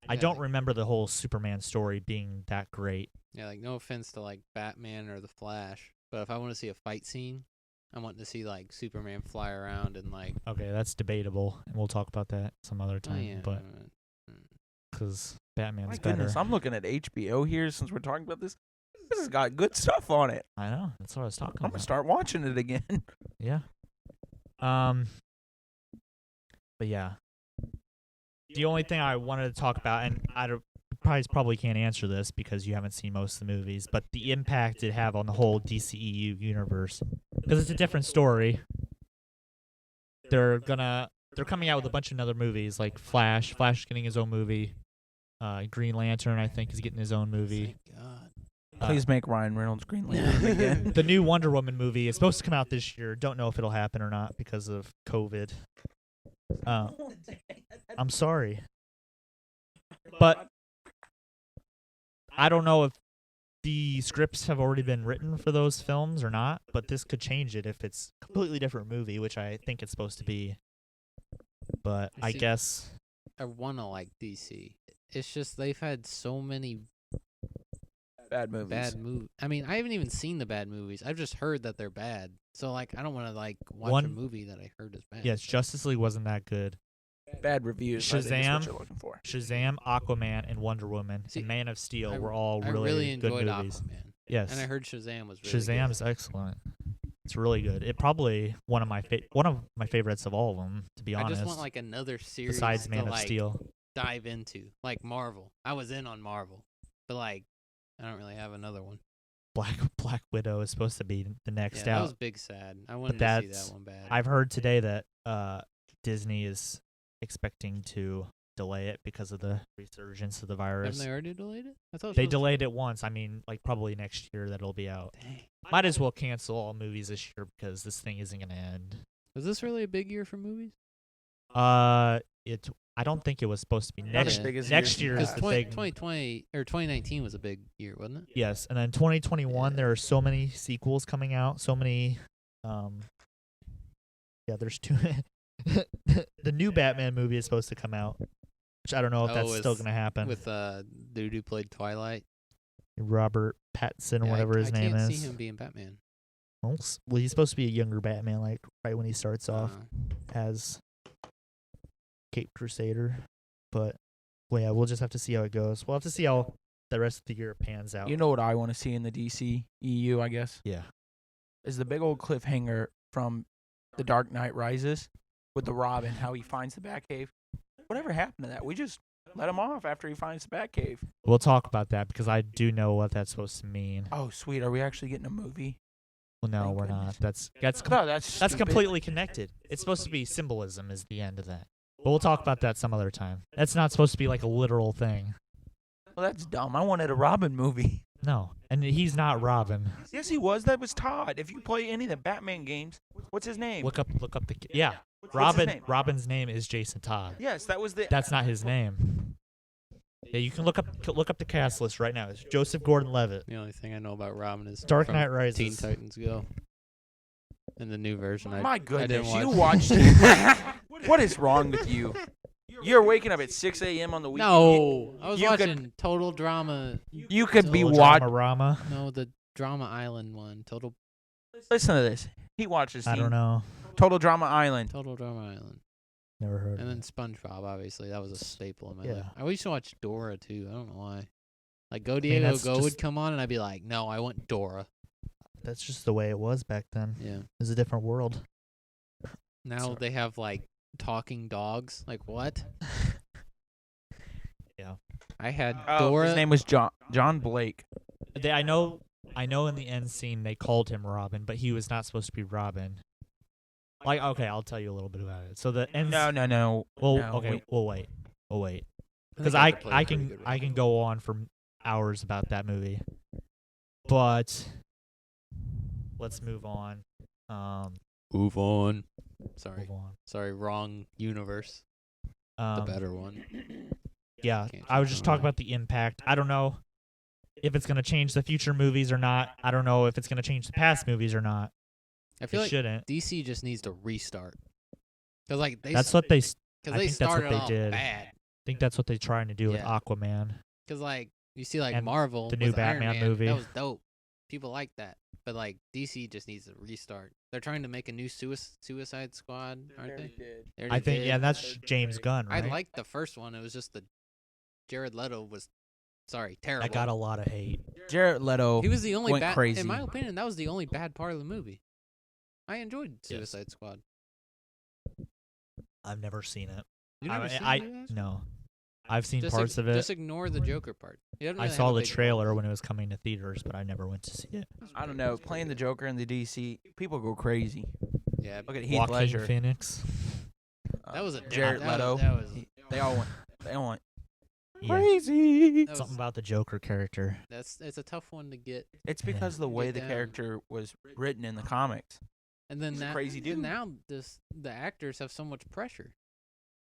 I Yeah. don't remember the whole Superman story being that great. Yeah, like, no offense to, like, Batman or The Flash, but if I want to see a fight scene, I want to see, like, Superman fly around and, like... Okay, that's debatable, and we'll talk about that some other time. Oh, yeah. But because Batman's My better. goodness, I'm looking at HBO here since we're talking about this. This has got good stuff on it. I know. That's what I was talking I'm about. gonna start watching it again. Yeah. But yeah. The only thing I wanted to talk about, and probably can't answer this because you haven't seen most of the movies, but the impact it have on the whole DCEU universe, because it's a different story. They're coming out with a bunch of other movies like Flash. Flash is getting his own movie. Green Lantern, I think, is getting his own movie. Thank God. Please make Ryan Reynolds Green Lantern again. The new Wonder Woman movie is supposed to come out this year. Don't know if it'll happen or not because of COVID. I'm sorry. But I don't know if the scripts have already been written for those films or not, but this could change it if it's a completely different movie, which I think it's supposed to be. But I See, guess I want to like DC. It's just they've had so many Bad movies. bad movies. I mean, I haven't even seen the bad movies. I've just heard that they're bad. So, like, I don't want to, like, watch a One- movie that I heard is bad. yes, Justice League wasn't that good. Bad reviews. I think is Shazam. what you're looking for. Shazam, Aquaman, and Wonder Woman See, and Man of Steel I- were all I really, really good enjoyed movies. Aquaman. Yes. And I heard Shazam was really Shazam good. is excellent. It's really good. It probably one of my favorites of all of them, to be I honest. just want, like, another series besides to, Man of like, Steel. dive into. Like Marvel. I was in on Marvel. But, like, I don't really have another one. Black Widow is supposed to be the next Yeah, that out. was big sad. I wanted to see that's- that one bad. I've heard today that Disney is expecting to delay it because of the resurgence of the virus. Haven't they already delayed it? I thought it was They supposed delayed it once. I mean, like probably next year that it'll be out. to- Dang. Might as well cancel all movies this year because this thing isn't going to end. Was this really a big year for movies? I don't think it was supposed to be Not next as big as next years year in is the the past. big 2020 or 2019 was a big year, wasn't it? Yes, and then 2021 there are so many sequels coming out, so many there's two the new Batman movie is supposed to come out, which I don't know if that's still with- going to happen. With dude who played Twilight. Robert Pattinson or Yeah, whatever his name I can't is. see him being Batman. Well, he's supposed to be a younger Batman, like right when he starts off Uh, as Cape Crusader. But well, yeah, we'll just have to see how it goes. We'll have to see how the rest of the year pans out. You know what I want to see in the DC EU, I guess, Yeah. is the big old cliffhanger from The Dark Knight Rises with the Robin, how he finds the Batcave. Whatever happened to that? We just let him off after he finds the Batcave. We'll talk about that because I do know what that's supposed to mean. Oh, sweet. Are we actually getting a movie? Well, no, Thank we're goodness. not. That's No, that's That's stupid. completely connected. It's supposed to be symbolism is the end of that. But we'll talk about that some other time. That's not supposed to be like a literal thing. Well, that's dumb. I wanted a Robin movie. No. And he's not Robin. Yes, he was. That was Todd. If you play any of the Batman games, what's his name? Look up the yeah. What's his Robin name? Robin's name is Jason Todd. Yes, that was the. That's not his name. Yeah, you can look up the cast list right now. It's Joseph Gordon-Levitt. the only thing I know about Robin is Dark from Knight Rises. Teen Titans Go. In the new version, My I didn't goodness, watch. you watched it. What is wrong with you? You're waking up at 6 a.m. on the weekend. No, I was You could- watching Total Drama. You could be Total watching. Drama-rama. No, the Drama Island one. Total Listen to this. He watches. I don't know. Total Drama Island. Total Drama Island. Never heard And of then it. SpongeBob, obviously. That was a staple in my Yeah. life. I used to watch Dora, too. I don't know why. Like, Go mean, Diego that's Go just- would come on, and I'd be like, no, I want Dora. That's just the way it was back then. Yeah. It was a different world. Now Sorry. they have, like, talking dogs. Like, what? Yeah. I had Oh, Dora. his name was John Blake. I know in the end scene they called him Robin, but he was not supposed to be Robin. Like, okay, I'll tell you a little bit about it. So the end. No. Well, no, okay, we'll wait. think Because I I could play a pretty good I can Robin. go on for hours about that movie. But let's move on. Move on. Sorry. Move on. Sorry, wrong universe. The better one. Yeah, Can't I was choose just one. talking about the impact. I don't know if it's going to change the future movies or not. I don't know if it's going to change the past movies or not. I feel It like shouldn't. DC just needs to restart. Cause like That's what they. Cause I they think that's what started they off did. bad. I think that's what they're trying to do with Yeah. Aquaman. Cause like you see like And Marvel, the new with Iron Batman Man, movie. that was dope. People like that. But like DC just needs to restart. They're trying to make a new Suicide Squad, aren't they? They I already think did. yeah, that's James Gunn, I right? liked the first one. It was just the Jared Leto was terrible. That got a lot of hate. Jared Leto. He was the only went bad. crazy. In my opinion, that was the only bad part of the movie. I enjoyed Yes. Suicide Squad. I've never seen it. You never seen I Suicide Squad? no. I've seen Just parts of it. Just ignore the Joker part. He doesn't I really saw have a the big role. trailer when it was coming to theaters, but I never went to see it. I don't know. Playing the Joker in the DC, people go crazy. Yeah, Look at Heath Joaquin Ledger. Phoenix. that was a Jared that Leto. Was, that was They all went. They all went Yeah. crazy. that was Something about the Joker character. it's a tough one to get. It's because of the way the down. character was written in the comics. And then He's a now, crazy dude. and now the actors have so much pressure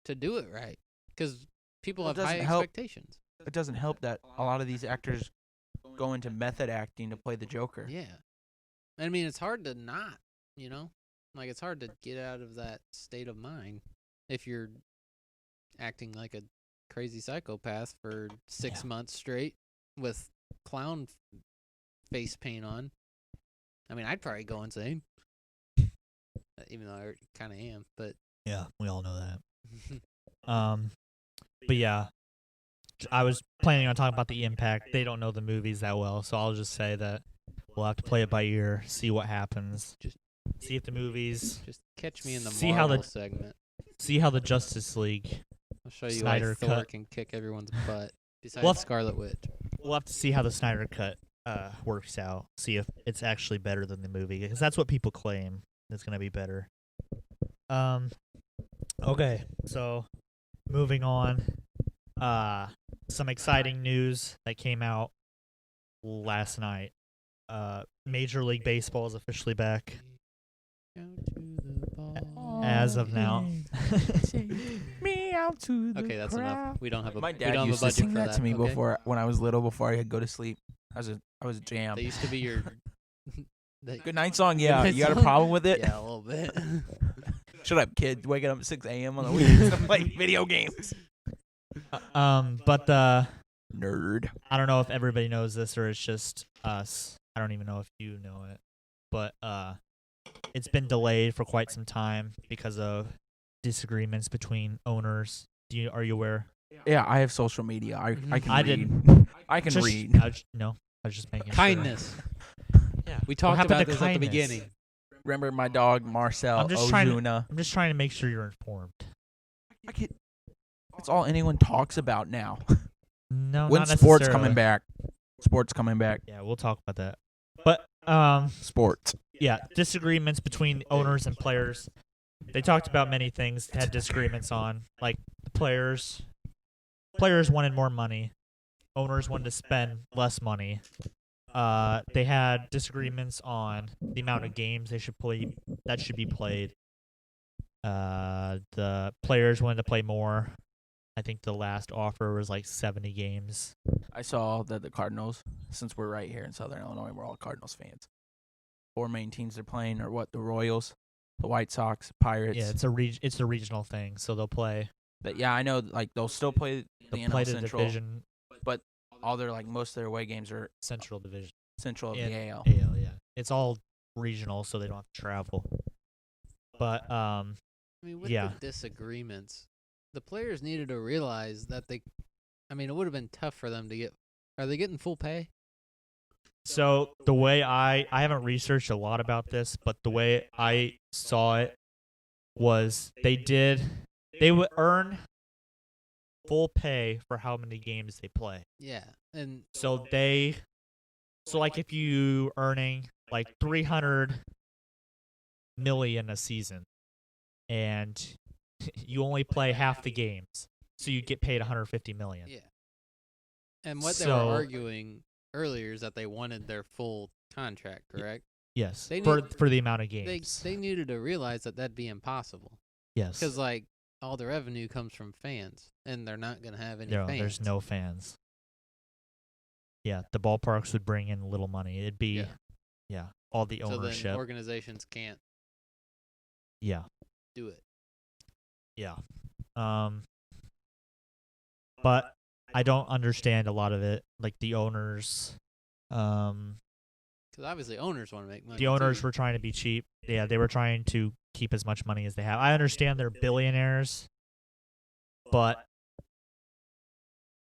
to do it right because people Well, it have high doesn't help. expectations. It doesn't help that a lot of these actors go into method acting to play the Joker. Yeah, I mean it's hard to not, like it's hard to get out of that state of mind if you're acting like a crazy psychopath for 6 Yeah. months straight with clown face paint on. I mean, I'd probably go insane, even though I kind of am. But Yeah, we all know that. But yeah, I was planning on talking about the impact. They don't know the movies that well, so I'll just say that we'll have to play it by ear, see what happens, Just- see if the movies, just catch me in the See how the- Marvel segment. see how the Justice League. I'll show you Snyder why Thor cut. can kick everyone's butt. Besides Well, Scarlet Witch. We'll have to see how the Snyder cut works out. See if it's actually better than the movie, because that's what people claim is going to be better. Okay, so moving on. Some exciting news that came out last night. Major League Baseball is officially back Go to the ball. as of now. Me out to the Okay, that's enough. We don't have a My we dad don't used have a to budget sing for that to me okay? before when I was little, before I could go to sleep. I was jammed. They used to be your Good night song, yeah. night You got a song? problem with it? Yeah, a little bit. Shut up, kid. Waking up at 6 a.m. on the weekends to play video games. But Nerd. I don't know if everybody knows this or it's just us. I don't even know if you know it, but it's been delayed for quite some time because of disagreements between owners. Are you aware? Yeah, I have social media. I can I read. didn't. I can Just- read. No, I was just making sure. Kindness. Yeah. We What talked happened about to this kindness? at the beginning. Remember my dog Marcel I'm just trying to- Ozuna. I'm just trying to make sure you're informed. It's all anyone talks about now. No, When not sports necessarily. coming back. Sports coming back. Yeah, we'll talk about that. But Sports. yeah, disagreements between owners and players. They talked about many things. Had disagreements on like the players. Players wanted more money. Owners wanted to spend less money. They had disagreements on the amount of games they should play that should be played. The players wanted to play more. I think the last offer was like 70 games. I saw that the Cardinals, since we're right here in Southern Illinois, we're all Cardinals fans. 4 main teams they're playing are what? The Royals, the White Sox, Pirates. Yeah, it's a regional thing, so they'll play I know. Like they'll still play the They NL played a Central, division, but all their most of their away games are Central Division. Central of In the AL. AL, yeah. It's all regional, so they don't have to travel. But I mean, with yeah. the disagreements, the players needed to realize that it would have been tough for them to get. Are they getting full pay? So the way I haven't researched a lot about this, but the way I saw it was they would earn full pay for how many games they play. Yeah, and So like if you earning like 300 million a season and you only play half the games, so you get paid 150 million. yeah, and what they were arguing earlier is that they wanted their full contract, correct? Yes, They for the amount of They games. they needed to realize that that'd be impossible Yes, because all the revenue comes from fans, and they're not gonna have any no, fans. there's no fans. Yeah, the ballparks would bring in little money. It'd be Yeah. all the So ownership. then organizations can't Yeah. do it. Yeah. But I don't understand a lot of it. Like the owners, Because obviously owners want to make money. the owners too. were trying to be cheap. Yeah, they were trying to keep as much money as they have. I understand they're billionaires, but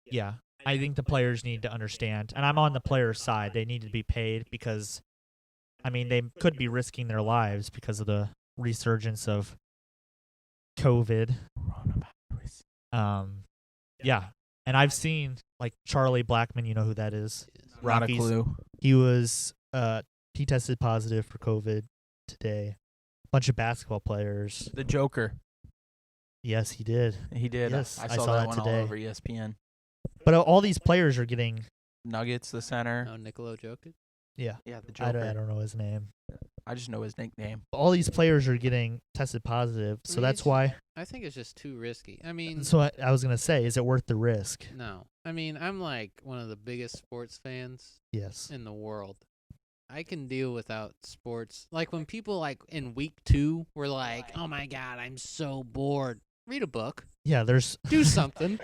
yeah, I think the players need to understand. And I'm on the players' side. They need to be paid because, I mean, they could be risking their lives because of the resurgence of COVID. Yeah. And I've seen like Charlie Blackmon, you know who that is? Yes. Not a Rockies. clue. He was he tested positive for COVID today. Bunch of basketball players. The Joker. Yes, he did. He did. Yes, I I saw saw that that one today. all over ESPN. But all these players are getting Nuggets, the center. No, Nicolo Jokic. yeah. Yeah, the I Joker. don't know his name. I just know his nickname. All these players are getting tested positive, so that's why. I think it's just too risky. I mean, So I was gonna say, is it worth the risk? no. I mean, I'm like one of the biggest sports fans Yes. in the world. I can deal without sports. Like when people like in week 2 were like, "Oh my god, I'm so bored." Read a book. Yeah, there's Do something.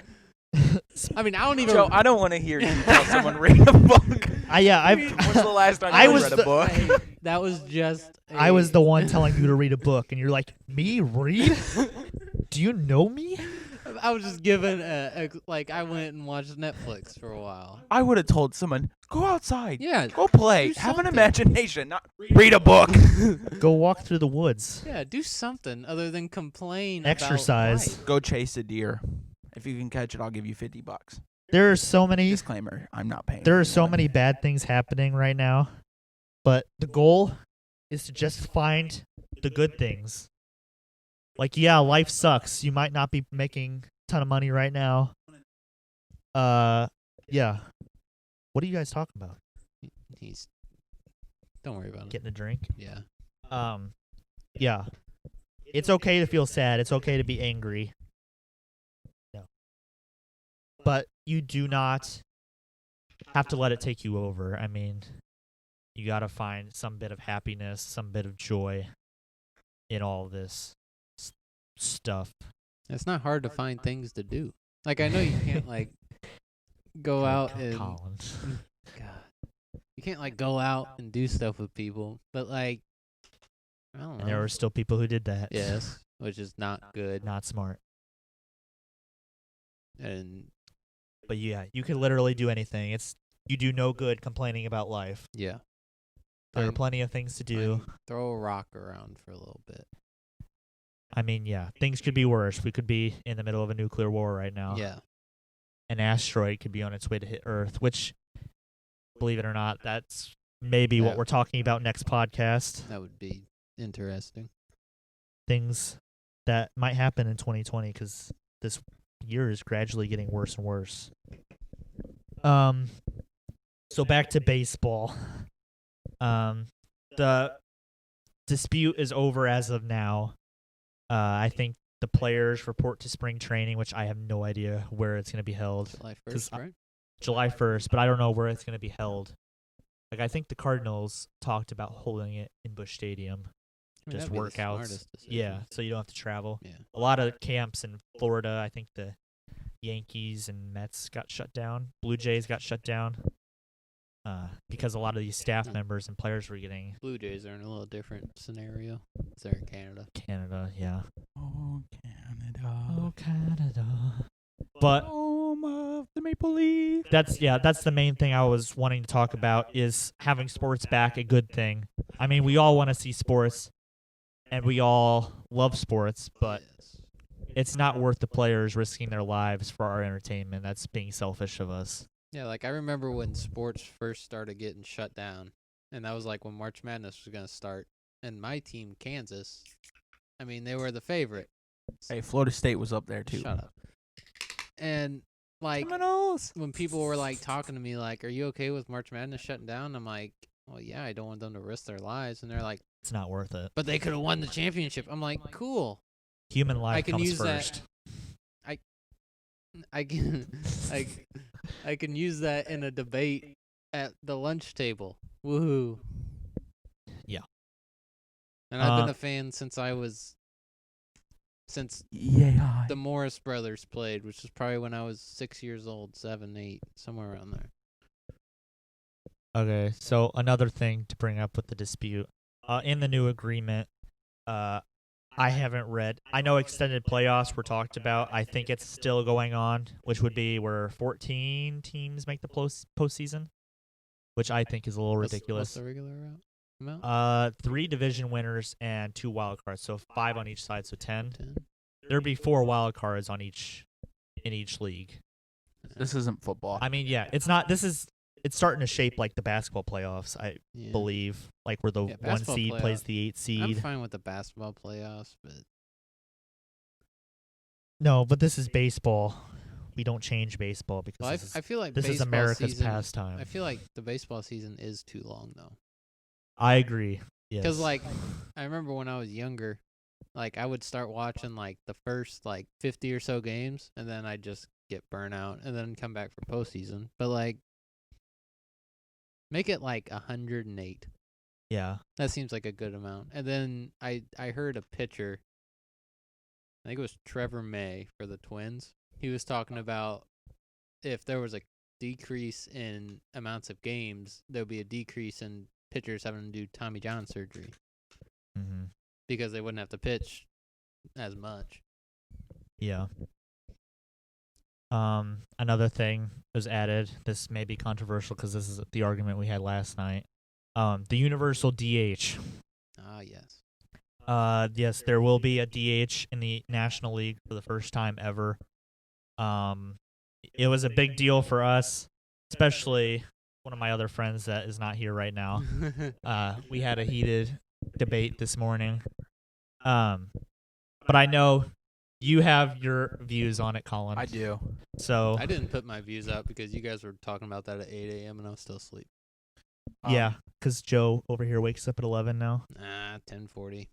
I mean, I don't even. Joe, I don't want to hear you tell someone read a book. When's the last time I you was read the- a book? Hey, that was just. I was the one telling you to read a book, and you're like, me read? Do you know me? I was just given I went and watched Netflix for a while. I would have told someone, go outside. Yeah. Go play. Do Have an something. imagination. Not read a book. Go walk through the woods. Yeah, do something other than complain. Exercise. About life. Go chase a deer. If you can catch it, I'll give you $50. There are so many. Disclaimer: I'm not paying. There are so anyone. many bad things happening right now, but the goal is to just find the good things. Like, yeah, life sucks. You might not be making a ton of money right now. Yeah. What are you guys talking about? He's. Don't worry about it. Getting a drink? Yeah. Yeah. It's okay to feel sad. It's okay to be angry. No. But you do not have to let it take you over. I mean, you got to find some bit of happiness, some bit of joy in all this stuff. It's not hard to find things to do. Like I know you can't go out and Collins. God, you can't go out and do stuff with people. But I don't know. And there were still people who did that. Yes, which is not good. Not smart. And But yeah, you can literally do anything. You do no good complaining about life. yeah, There are Fine. plenty of things to do. Throw a rock around for a little bit. I mean, yeah, things could be worse. We could be in the middle of a nuclear war right now. Yeah. An asteroid could be on its way to hit Earth, which, believe it or not, that's maybe what Yeah. we're talking about next podcast. That would be interesting. Things that might happen in 2020 because this year is gradually getting worse and worse. So back to baseball. The dispute is over as of now. I think the players report to spring training, which I have no idea where it's going to be held. July 'Cause 1st, right? July 1st, but I don't know where it's going to be held. Like, I think the Cardinals talked about holding it in Busch Stadium. mean, just that'd be the workouts. smartest decision. Yeah, so you don't have to travel. Yeah. A lot of camps in Florida, I think the Yankees and Mets got shut down. Blue Jays got shut down because a lot of these staff members and players were getting Blue Jays are in a little different scenario. They're in Canada. Canada, yeah. Oh, Canada. Oh, Canada. But Home of the Maple Leaf. that's the main thing I was wanting to talk about is having sports back a good thing. I mean, we all want to see sports and we all love sports, but Yes. it's not worth the players risking their lives for our entertainment. That's being selfish of us. Yeah, like I remember when sports first started getting shut down, and that was like when March Madness was going to start. And my team, Kansas, I mean, they were the favorite. Hey, Florida State was up there too. Shut up. And like Seminoles. when people were like talking to me, like, "Are you okay with March Madness shutting down?" I'm like, "Well, yeah, I don't want them to risk their lives." And they're like, It's not worth it. "But they could have won the championship." I'm like, "Cool. Human life can comes use that. first. I can I can use that in a debate at the lunch table. Woohoo!" Yeah. And I've been a fan since Yeah. the Morris brothers played, which was probably when I was 6 years old, 7, 8, somewhere around there. Okay, so another thing to bring up with the dispute. In the new agreement, I haven't read. I know extended playoffs were talked about. I think it's still going on, which would be where 14 teams make the postseason, which I think is a little What's ridiculous. the regular amount? 3 division winners and 2 wild cards, so 5 on each side, so 10. 10? There'd be 4 wild cards in each league. This isn't football. I mean, yeah, it's not. It's starting to shape like the basketball playoffs, I Yeah. believe, like where the Yeah, 1 basketball seed plays playoff- the 8 I'm seed. fine with the basketball playoffs, but No, but this is baseball. We don't change baseball because well, this I feel like is baseball America's season, pastime. I feel like the baseball season is too long though. I agree. Yes. Because like I remember when I was younger, like I would start watching like the first like 50 or so games, and then I'd just get burnt out, and then come back for postseason. But like, make it like 108. yeah, That seems like a good amount. And then I heard a pitcher, I think it was Trevor May for the Twins. He was talking about if there was a decrease in amounts of games, there would be a decrease in pitchers having to do Tommy John surgery hmm because they wouldn't have to pitch as much. yeah. Another thing was added. This may be controversial because this is the argument we had last night. The universal DH. Ah, yes. Yes, there will be a DH in the National League for the first time ever. It was a big deal for us, especially one of my other friends that is not here right now. We had a heated debate this morning. But I know you have your views on it, Colin. I do. So I didn't put my views out because you guys were talking about that at 8 a.m. and I was still asleep. yeah, because Joe over here wakes up at 11 now. 10:40.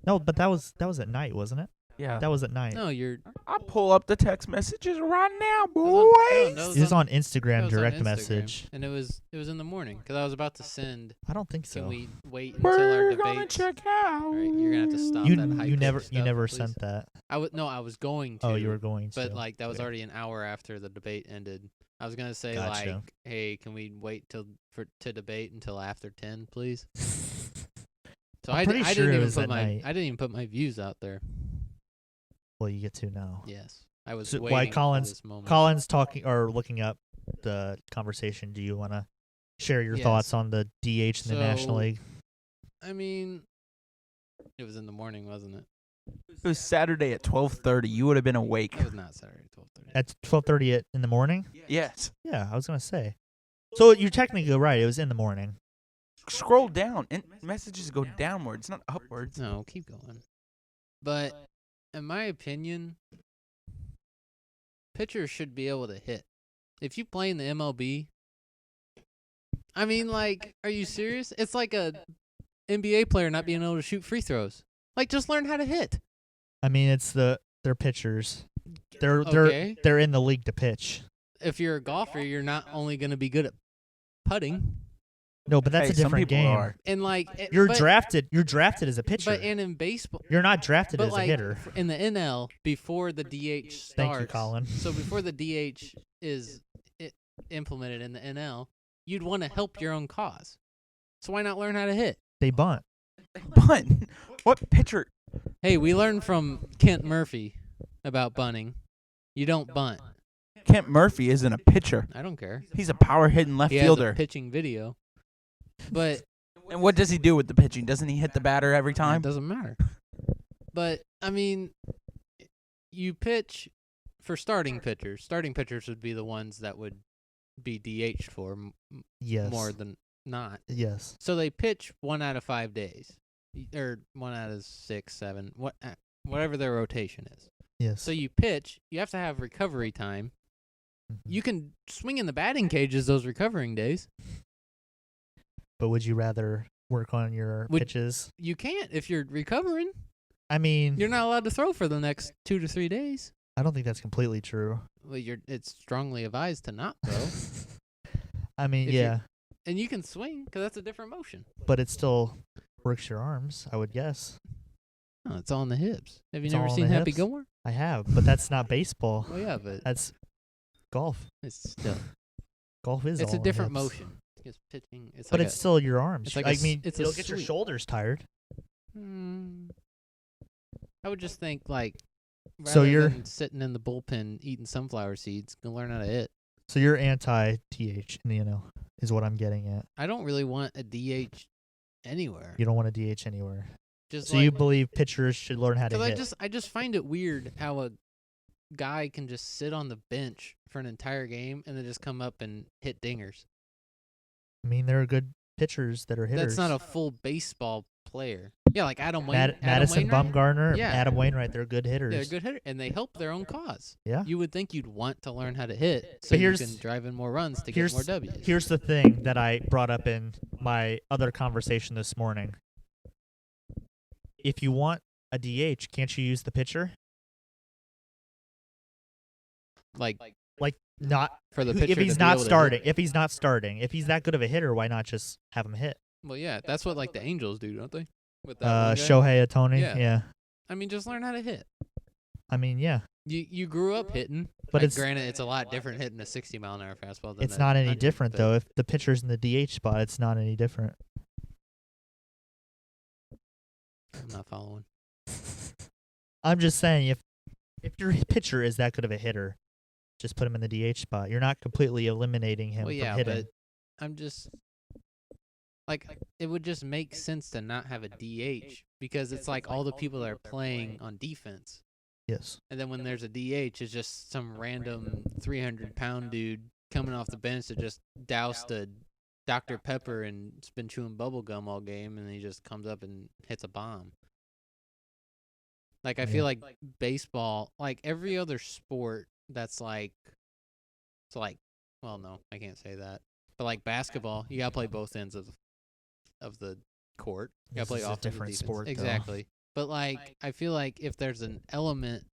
No, but that was at night, wasn't it? Yeah. That was at night. No, you're. I'll pull up the text messages right now, That was boys. on- It was on that Instagram was on direct Instagram, message. and it was in the morning because I was about to send. I don't think so. Can we wait until our We're debate? gonna check out. All right, you're gonna have to stop you that high you never pitch you stuff, never please. sent that. I was going to. Oh, you were going to. But like that was Okay. already an hour after the debate ended. I was gonna say Gotcha. like, hey, can we wait to debate until after 10, please? So I'm pretty I sure didn't it even was put at night. I didn't even put my views out there. Well, you get to now. Yes, I was So, waiting why for Colin's this moment. Colin's talking or looking up the conversation. Do you want to share your Yes. thoughts on the DH in the National So- League? I mean, it was in the morning, wasn't it? It was Saturday at 12:30. You would have been awake. It was not Saturday, 12:30. At 12:30 in the morning? Yes. Yeah, I was gonna say. So you're technically right. It was in the morning. Scroll down, and messages go downwards, not upwards. No, keep going. But in my opinion, pitchers should be able to hit. If you play in the MLB, I mean, like, are you serious? It's like a NBA player not being able to shoot free throws. Like, just learn how to hit. I mean, they're pitchers. They're Okay. they're in the league to pitch. If you're a golfer, you're not only going to be good at putting. No, but that's Hey, a some different people game. are. And like, You're drafted as a pitcher. But in baseball, You're not drafted but as a like hitter. in the NL before the DH starts. Thank you, Colin. So before the DH is implemented in the NL, you'd want to help your own cause. So why not learn how to hit? They bunt. Bunt. What pitcher? Hey, we learned from Kent Murphy about bunting. You don't bunt. Kent Murphy isn't a pitcher. I don't care. He's a power hitting left He has fielder. a pitching video. But And what does he do with the pitching? Doesn't he hit the batter every it time? doesn't matter. But, I mean, you pitch for starting pitchers. Starting pitchers would be the ones that would be DH'd for Yes. more than not. Yes. So they pitch 1 out of 5 days. Or 1 out of 6, 7, whatever their rotation is. Yes. So you pitch, you have to have recovery time. You can swing in the batting cages those recovering days. But would you rather work on your pitches? You can't if you're recovering. I mean, You're not allowed to throw for the next 2 to 3 days. I don't think that's completely true. Well, it's strongly advised to not throw. I mean, If yeah, And you can swing because that's a different motion. but it still works your arms, I would guess. Oh, it's all in the hips. Have you It's never all in seen the Happy hips? Gilmore? I have, but that's not baseball. Well, yeah, but That's golf. it's still Golf is it's all a in different hips. motion. It's pitching. It's But like it's still your arms. it's like I a mean, it's a you'll get your sweep. shoulders tired. I would just think like So rather you're- than sitting in the bullpen eating sunflower seeds, go learn how to hit. So you're anti-DH in the NL, is what I'm getting at. I don't really want a DH anywhere. You don't want a DH anywhere. Just So like, you believe pitchers should learn how to because hit. I just find it weird how a guy can just sit on the bench for an entire game and then just come up and hit dingers. I mean, there are good pitchers that are hitters. That's not a full baseball player. Yeah, like Adam Wainwright. Madison Bumgarner, Yeah. Adam Wainwright, they're good hitters. They're good hitters, and they help their own cause. Yeah. You would think you'd want to learn how to hit so But you here's- can drive in more runs to here's- get more W's. Here's the thing that I brought up in my other conversation this morning. If you want a DH, can't you use the pitcher? Like Not for the pitcher if he's to be not able to starting. hit. If he's not starting, if he's that good of a hitter, why not just have him hit? Well, yeah, that's what like the Angels do, don't they? With that one guy? Shohei Ohtani. Yeah. Yeah. I mean, just learn how to hit. I mean, yeah. You grew up hitting, But like, it's- granted it's a lot different hitting a 60-mile-an-hour fastball than It's a not any 100, different but- though. If the pitcher's in the DH spot, it's not any different. I'm not following. I'm just saying, if your pitcher is that good of a hitter, just put him in the DH spot. You're not completely eliminating him Well, yeah, from hitting. but I'm just like it would just make sense to not have a DH because it's like all the people that are playing on defense. Yes. And then when there's a DH, it's just some random 300-pound dude coming off the bench that just doused a Dr. Pepper and has been chewing bubble gum all game, and he just comes up and hits a bomb. Like, I feel like baseball, like every other sport that's like, it's like, well, no, I can't say that. But like basketball, you got to play both ends of the court. You got This to play is a offense and different defense. sport, though. Exactly. But like, I feel like if there's an element,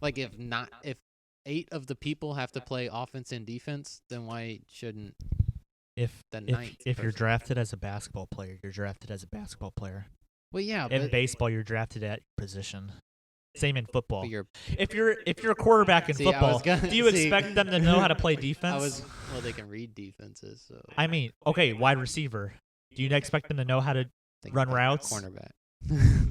like if 8 of the people have to play offense and defense, then why shouldn't If the if, ninth if you're person? drafted as a basketball player, you're drafted as a basketball player. Well, yeah, In but, baseball, you're drafted at your position. Same in football. but you're. If you're a quarterback in See, I football, was gonna- do you see- expect them to know how to play defense? Well, they can read defenses, so I mean, okay, wide receiver. Do you expect them to know how to think run about routes? cornerback.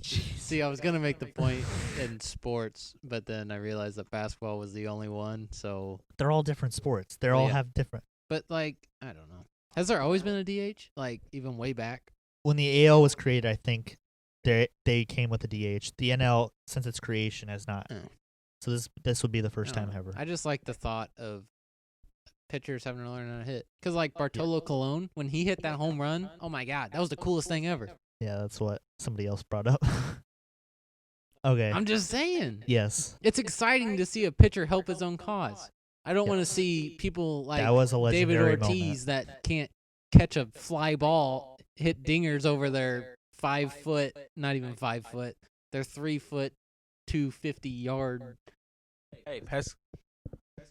See, I was gonna make the point in sports, but then I realized that basketball was the only one. So, They're all different sports. They Well, all yeah. have different. but like, I don't know. Has there always been a DH? Like even way back? When the AL was created, I think they came with the DH. The NL, since its creation, has not. Oh. So this would be the first I don't time know. ever. I just like the thought of pitchers having to learn how to hit. Because like Bartolo Colon, when he hit that home run, oh my God, that was the coolest thing ever. Yeah, that's what somebody else brought up. Okay. I'm just saying. Yes. It's exciting to see a pitcher help his own cause. I don't want to see people like That was a David legendary Ortiz that can't catch a fly ball, hit dingers over their 5 foot, not even 5 foot, their 3 foot, 250-yard. Hey,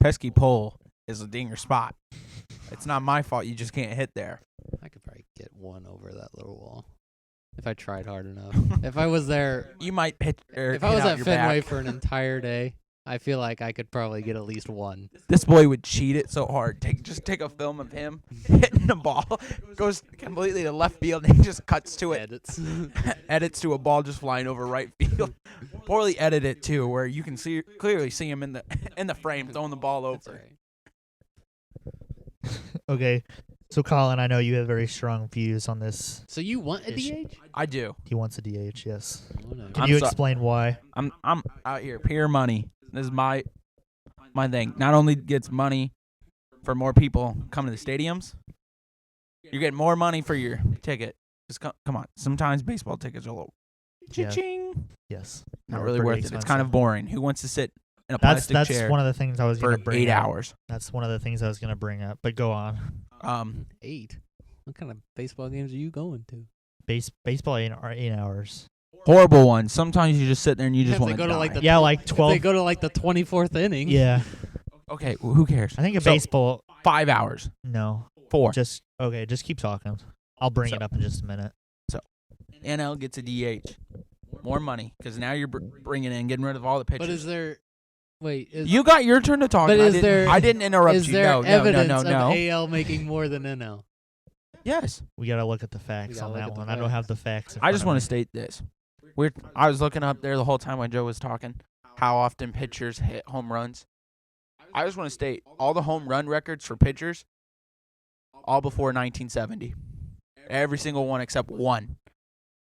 pesky pole. is a dinger spot. It's not my fault. You just can't hit there. I could probably get one over that little wall if I tried hard enough. If I was there, You might pitch. if I was at Fenway for an entire day, I feel like I could probably get at least one. This boy would cheat it so hard. Just take a film of him hitting the ball, goes completely to left field, and he just cuts to it. Edits to a ball just flying over right field. Poorly edited too, where you can clearly see him in the frame throwing the ball That's over. right. Okay, so Colin, I know you have very strong views on this. So you want a Ish. DH? I do. He wants a DH, yes. Oh, no. Can I'm you so- explain why? I'm out here, pure money. This is my thing. Not only gets money for more people coming to the stadiums, you get more money for your ticket. Just come on. Sometimes baseball tickets are a little Yeah. cha-ching. Yes. Not They're really pretty worth it. It's expensive. kind of boring. Who wants to sit in a That's plastic chair one of the things I was for going to bring 8 up. hours? That's one of the things I was going to bring up. But go on. 8. What kind of baseball games are you going to? Baseball 8 hours. Horrible ones. Sometimes you just sit there and you just If want they to go die. to like the Yeah, like If 12. they go to like the 24th inning. Yeah. Okay, well, who cares? I think a So- baseball. 5 hours. No. 4. Just keep talking. I'll bring So- it up in just a minute. NL gets a DH. More money because now you're bringing in, getting rid of all the pitchers. But is there? Wait. You got your turn to talk. But is there- I didn't interrupt is you. there No, evidence no. of AL making more than NL? Yes. We got to look at the facts gotta on look that at the one. I don't have the facts. I just want to state this. I was looking up there the whole time when Joe was talking how often pitchers hit home runs. I just want to state all the home run records for pitchers, all before 1970. Every single one except one.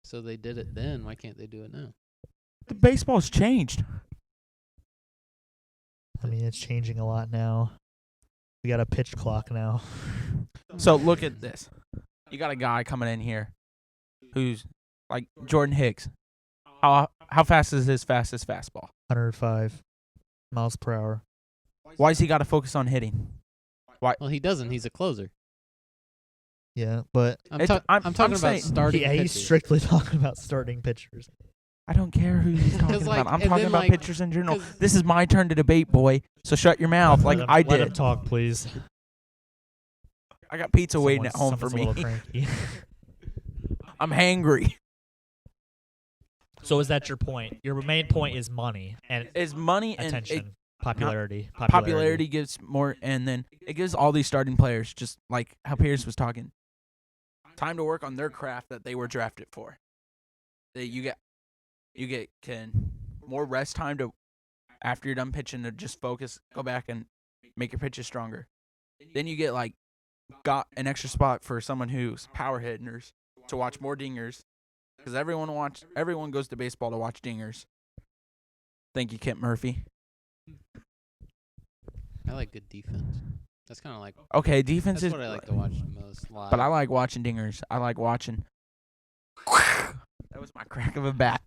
So they did it then. Why can't they do it now? The baseball's changed. I mean, it's changing a lot now. We got a pitch clock now. So look at this. You got a guy coming in here who's like Jordan Hicks. How fast is his fastest fastball? 105 miles per hour. Why's he got to focus on hitting? Well, he doesn't. He's a closer. Yeah, but I'm I'm talking about saying- starting he's pitchers. strictly talking about starting pitchers. I don't care who he's talking 'Cause, like, about. I'm and talking then, about like, pitchers in general. 'cause- This is my turn to debate, boy. So shut your mouth like I Let him did. talk, please. I got pizza waiting at home for Someone's me. a little cranky. I'm hangry. So is that your point? Your main point is money and Is money and attention, popularity. popularity gives more, and then it gives all these starting players, just like how Pierce was talking, time to work on their craft that they were drafted for. That you get more rest time to after you're done pitching to just focus, go back and make your pitches stronger. Then you got an extra spot for someone who's power hitters to watch more dingers, because everyone goes to baseball to watch dingers. Thank you, Kent Murphy. I like good defense. That's kind of like Okay, defense that's is what I like to watch the most live. But I like watching dingers. I like watching. That was my crack of a bat.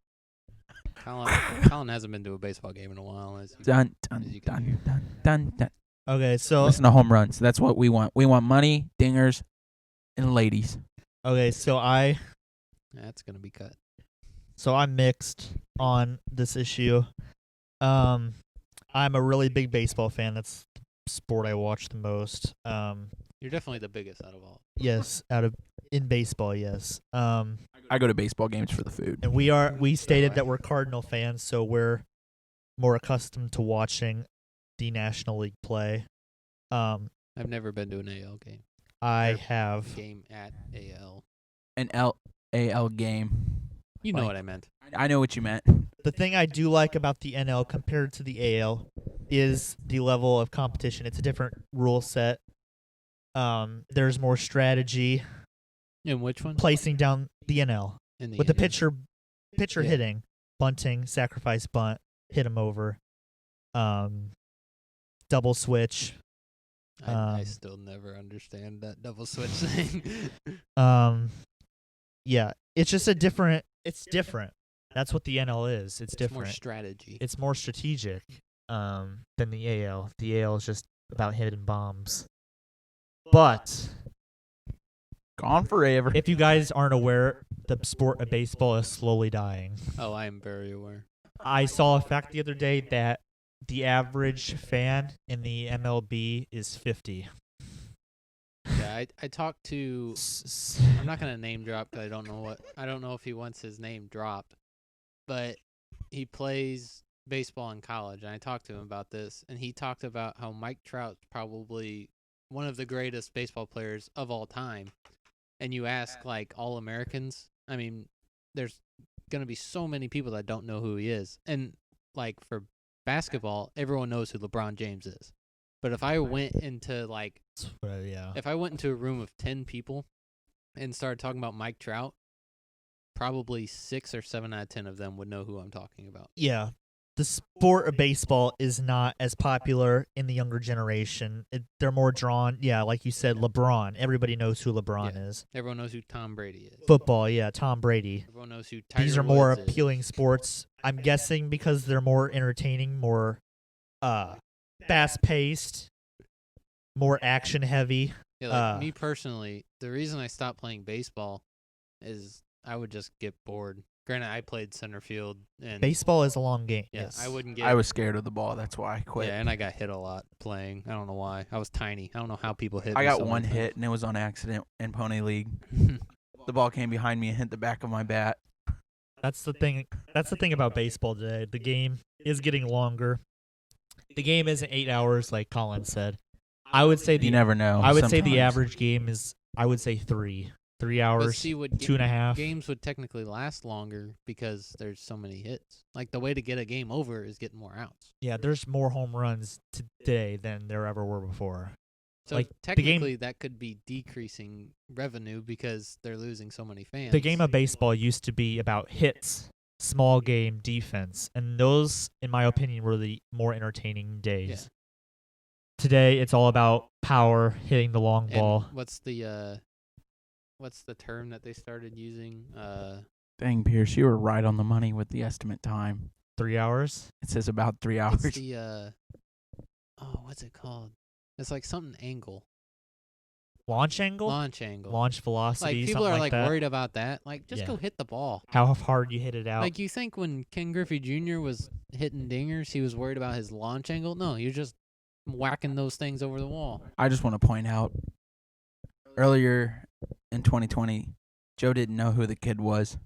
Colin hasn't been to a baseball game in a while. As you- Dun As dun you can dun hear. dun dun dun. Okay, so Listen to home runs. That's what we want. We want money, dingers, and ladies. That's gonna be cut. I'm mixed on this issue. I'm a really big baseball fan. That's the sport I watch the most. You're definitely the biggest out of all. Yes, in baseball, yes. I go to baseball games for the food. And we stated that we're Cardinal fans, so we're more accustomed to watching the National League play. I've never been to an AL game. I Or have. Game at AL. An AL game. You know Like- what I meant. I know what you meant. The thing I do like about the NL compared to the AL is the level of competition. It's a different rule set. There's more strategy In which one? placing down the NL In the with the Indian. pitcher Yeah. hitting, bunting, sacrifice bunt, hit him over, double switch. I still never understand that double switch thing. Yeah, it's just it's different. That's what the NL is. It's More different. strategy. It's more strategic than the AL. The AL is just about hitting bombs. But Gone forever. if you guys aren't aware, the sport of baseball is slowly dying. Oh, I am very aware. I saw a fact the other day that the average fan in the MLB is 50. Yeah, I talked to. I'm not gonna name drop because I don't know if he wants his name dropped, but he plays baseball in college, and I talked to him about this, and he talked about how Mike Trout's probably one of the greatest baseball players of all time. And you ask like all Americans, I mean, there's gonna be so many people that don't know who he is, and like for basketball, everyone knows who LeBron James is. But if I went into like Yeah. if I went into a room of 10 people and started talking about Mike Trout, probably 6 or 7 out of 10 of them would know who I'm talking about. Yeah. The sport of baseball is not as popular in the younger generation. They're more drawn, like you said, LeBron. Everybody knows who LeBron Yeah. is. Everyone knows who Tom Brady is. Football, Tom Brady. Everyone knows who Tiger These are more Woods is. appealing sports. I'm guessing because they're more entertaining, more fast-paced, more action-heavy. Yeah, like me personally, the reason I stopped playing baseball is I would just get bored. Granted, I played center field, and Baseball is a long game. yeah, Yes. I wouldn't get. I was scared of the ball. That's why I quit. Yeah, and I got hit a lot playing. I don't know why. I was tiny. I don't know how people hit. I me got so one many hit, and it was on accident in Pony League. times. The ball came behind me and hit the back of my bat. That's the thing. That's the thing about baseball today. The game is getting longer. The game isn't 8 hours like Colin said. I would say You never know. I would say the Sometimes. average game is 3 But hours, see, what 2.5. games would technically last longer because there's so many hits. Like the way to get a game over is getting more outs. Yeah, there's more home runs today than there ever were before. So Like, the game- technically, that could be decreasing revenue because they're losing so many fans. The game of baseball used to be about hits, small game defense, and those, in my opinion, were the more entertaining days. Yeah. Today, it's all about power, hitting the long And ball. what's the term that they started using? Dang, Pierce, you were right on the money with the estimate time. 3 hours. It says about 3 What's hours. the what's it called? It's like something angle. Launch angle? Launch angle. Launch velocity, Like people something are like like that. worried about that. Like just Yeah. go hit the ball. How hard you hit it out. Like you think when Ken Griffey Jr. was hitting dingers, he was worried about his launch angle? No, you're just whacking those things over the wall. I just want to point out, earlier in 2020, Joe didn't know who the kid was.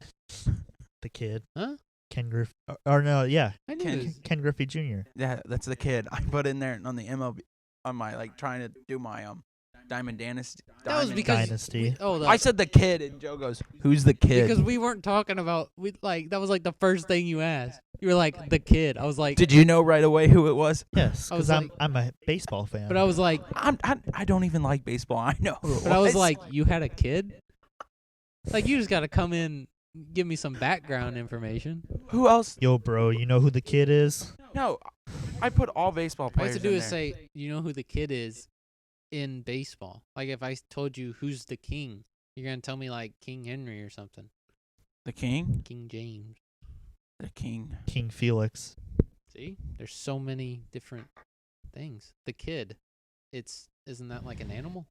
The kid. Huh? Ken Griffey. Or no, yeah. I knew Ken- it was- Ken Griffey Jr. Yeah, that's the kid. I put in there on the MLB, on my, like, trying to do my Diamond Dynasty. that was Diamond- because Dynasty. I said the kid, and Joe goes, "Who's the kid?" because we weren't talking about that was like the first thing you asked. You were like the kid. I was like, Did you know right away who it was? Yes, I was because like- I'm a baseball fan. but I was like, I don't even like baseball. I know who it but I was was. like, you had a kid. Like you just got to come in, give me some background information. Who else? Yo, bro, you know who the kid is? No, I put all baseball All I players have to do in is there. say, you know who the kid is in baseball. Like if I told you who's the king, you're gonna tell me like King Henry or something. The king? King James. The king. King Felix. See, there's so many different things. The kid, isn't that like an animal?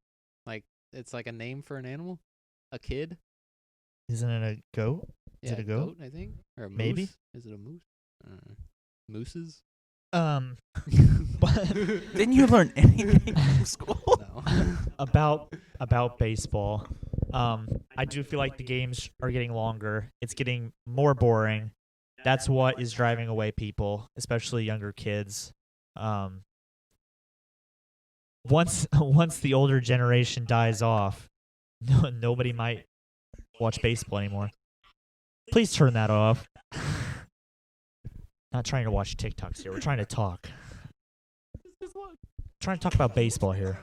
Like it's like a name for an animal? A kid? Isn't it a goat? Is Yeah, it a goat? I think, or a moose? Maybe. Is it a moose? I don't know. Mooses? But Didn't you learn anything from school? No. about baseball, I do feel like the games are getting longer. It's getting more boring. That's what is driving away people, especially younger kids. Once the older generation dies off, nobody might watch baseball anymore. Please turn that off. Not trying to watch TikToks here. We're trying to talk. Trying to talk about baseball here.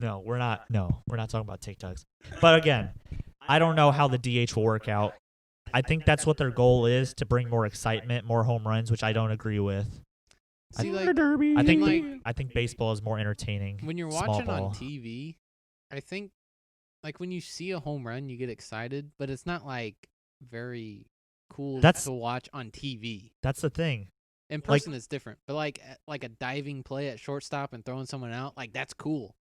No, we're not. No, we're not talking about TikToks. But again, I don't know how the DH will work out. I think that's what their goal is, to bring more excitement, more home runs, which I don't agree with. See, like I think like I think baseball is more entertaining. when you're small watching on ball. TV, I think like when you see a home run, you get excited, but it's not like very cool That's- to watch on TV. That's the thing. In like- person, it's different. But like a diving play at shortstop and throwing someone out, like that's cool.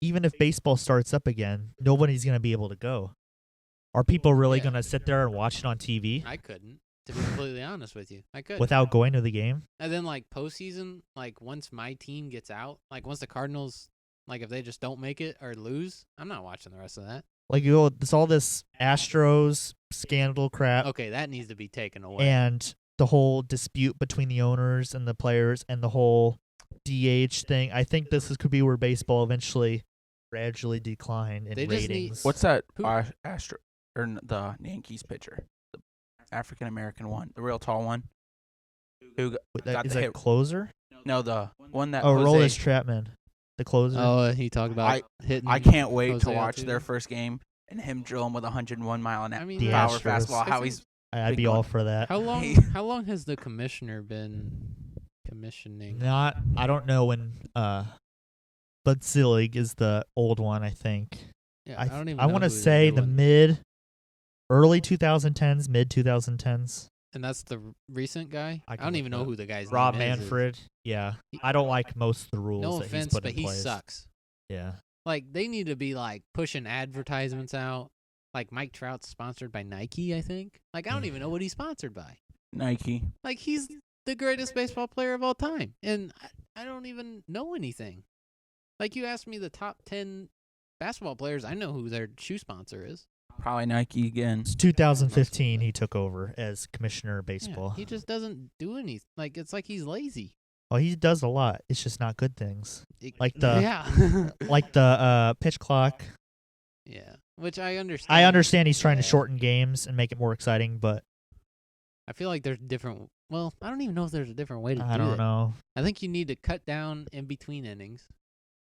Even if baseball starts up again, nobody's gonna be able to go. Are people really Yeah. gonna sit there and watch it on TV? I couldn't. To be completely honest with you, I could. without going to the game. And then like postseason, like once my team gets out, like once the Cardinals, like if they just don't make it or lose, I'm not watching the rest of that. Like there's all this Astros scandal crap Okay, that needs to be taken away. and the whole dispute between the owners and the players and the whole DH thing. I think could be where baseball eventually gradually decline in They just need- ratings. What's that? Who- The Yankees pitcher, the African American one, the real tall one. Who got Is the that hit? closer? No, the one that. Oh, Jose, Roldis Chapman, the closer. Oh, he talked about hitting. I can't wait Jose to watch Altuve. their first game and him drill him with 101 mile an hour I mean, The power Astros. fastball. How he's I'd big be one. all for that. How long? Hey. How long has the commissioner been commissioning? I don't know when. Bud Selig is the old one, I think. Yeah, I don't even. I want to say the early 2010s, mid 2010s. And that's the recent guy. I I can don't look even it know up. who the guy's Rob name is. Manfred. Yeah, He- I don't like most of the rules No that he's offense, put but in he place. sucks. Yeah, Like they need to be like pushing advertisements out. Like Mike Trout's sponsored by Nike, I think. Like I don't even know what he's sponsored by. Nike. Like he's the greatest baseball player of all time, and I don't even know anything. Like you asked me the top 10 basketball players, I know who their shoe sponsor is. Probably Nike again. it's 2015 he took over as commissioner of baseball. Yeah, he just doesn't do anything. Like it's like he's lazy. Well, he does a lot. It's just not good things. Like the- Like the pitch clock. yeah, which I understand. I understand he's trying to Yeah. shorten games and make it more exciting, but I feel like there's different. Well, I don't even know if there's a different way to I do don't it. know. I think you need to cut down in between innings,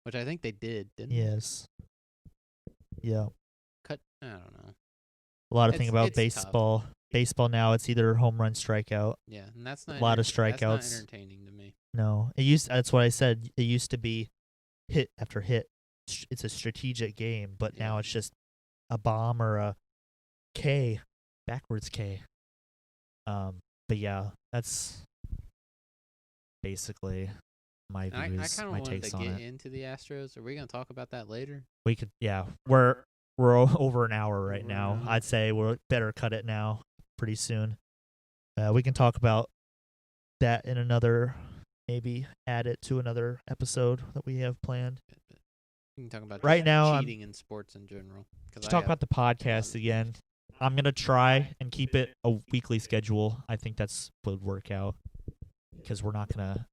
which I think they did, didn't they? Yes. Yeah. Cut. I don't know. A lot of It's- thing about it's tough. baseball. Baseball now, it's either home run, strikeout. Yeah, and that's not A lot of That's not strikeouts. entertaining to me. No, that's what I said. It used to be hit after hit. It's a strategic game, but Yeah. now it's just a bomb or a K, backwards K. But yeah, that's basically my And I views, kind of my wanted takes to on get it. into the Astros. Are we gonna talk about that later? We could, yeah, we're over an hour right now. I'd say we'll better cut it now pretty soon. We can talk about that in another, maybe add it to another episode that we have planned. We can talk about Right just now, I'm- cheating in sports in general. 'cause To I talk have- about the podcast again, I'm gonna try and keep it a weekly schedule. I think that's would work out because we're not gonna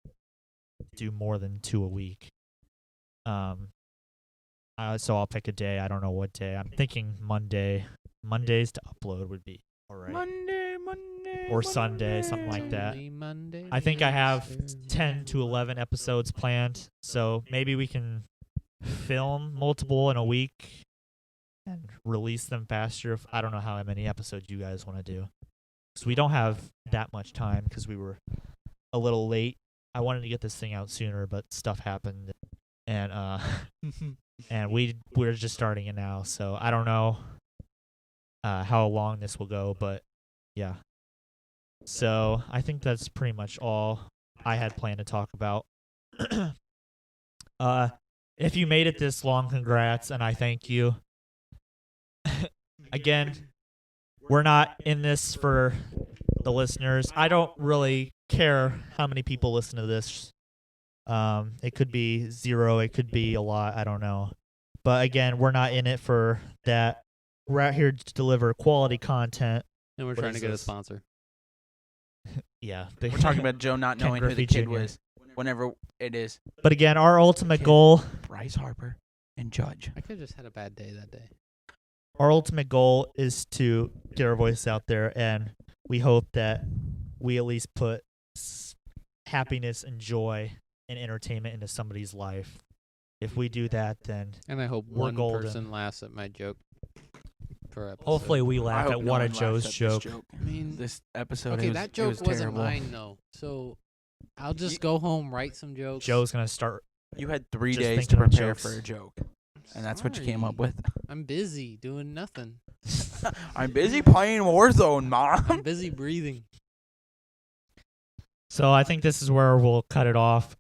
do more than 2 a week. So I'll pick a day. I don't know what day. I'm thinking Monday. Mondays to upload would be all right. Monday. Or Sunday, something like that. Only Monday I think I have nights. 10 to 11 episodes planned, so maybe we can film multiple in a week and release them faster. I don't know how many episodes you guys want to do. So we don't have that much time because we were a little late. I wanted to get this thing out sooner, but stuff happened, and and we're just starting it now. So I don't know how long this will go, but yeah. So I think that's pretty much all I had planned to talk about. If you made it this long, congrats, and I thank you. Again, we're not in this for the listeners. I don't really care how many people listen to this. It could be 0, it could be a lot, I don't know. But again, we're not in it for that. We're out here to deliver quality content. And we're What trying is to get a this? sponsor. Yeah. We're talking about Joe not Ken knowing who the Griffey kid Jr. was whenever it is But again, our ultimate Ken. goal Bryce Harper and Judge. I could have just had a bad day that day. our ultimate goal is to get our voice out there, and we hope that we at least put happiness and joy and entertainment into somebody's life. If we do that, then And I hope We're one golden. person laughs at my joke per episode. hopefully we I laugh hope at no one one of laughs Joe's at this joke. joke. I mean, This episode. okay, it was, that it joke was wasn't terrible. mine though. So I'll just You- go home, write some jokes. Joe's gonna start. You had 3 Just days to thinking of prepare jokes. for a joke, and that's what you came up Sorry. with. I'm busy doing nothing. I'm busy playing Warzone, I'm Mom. busy breathing. So I think this is where we'll cut it off.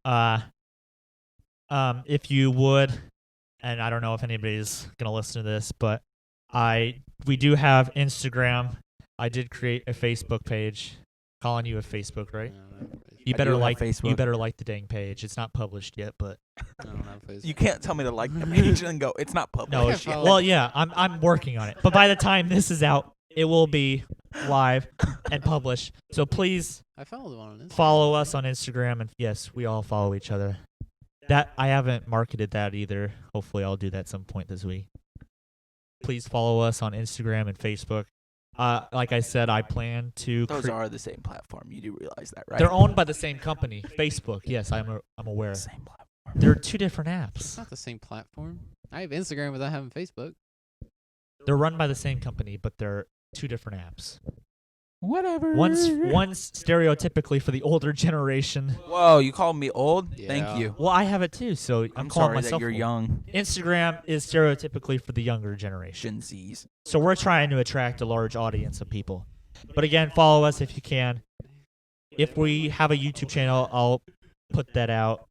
If you would, and I don't know if anybody's gonna listen to this, but we do have Instagram. I did create a Facebook page. Colin, you have Facebook, right? I don't have Facebook. You I better do have like Facebook. you better like the dang page. It's not published yet, but I don't have Facebook. You can't tell me to like the page and then go, it's not public. no. I It's, follow- well, yeah, I'm working on it. But by the time this is out, it will be live and published. So please I followed one on Instagram. follow us on Instagram, and yes, we all follow each other. That I haven't marketed that either. Hopefully, I'll do that some point this week. Please follow us on Instagram and Facebook. Like I said, I plan to. Those are the same platform. You do realize that, right? They're owned by the same company, Facebook. Yes, I'm aware. Same platform. They're two different It's apps. not the same platform. I have Instagram without having Facebook. They're run by the same company, but they're two different apps. Whatever. One's stereotypically for the older generation. Whoa, you called me old? Yeah. Thank you. Well, I have it too, so I'm I'm calling sorry myself that you're old. young. Instagram is stereotypically for the younger generation. Gen Zs. So we're trying to attract a large audience of people. But again, follow us if you can. If we have a YouTube channel, I'll put that out.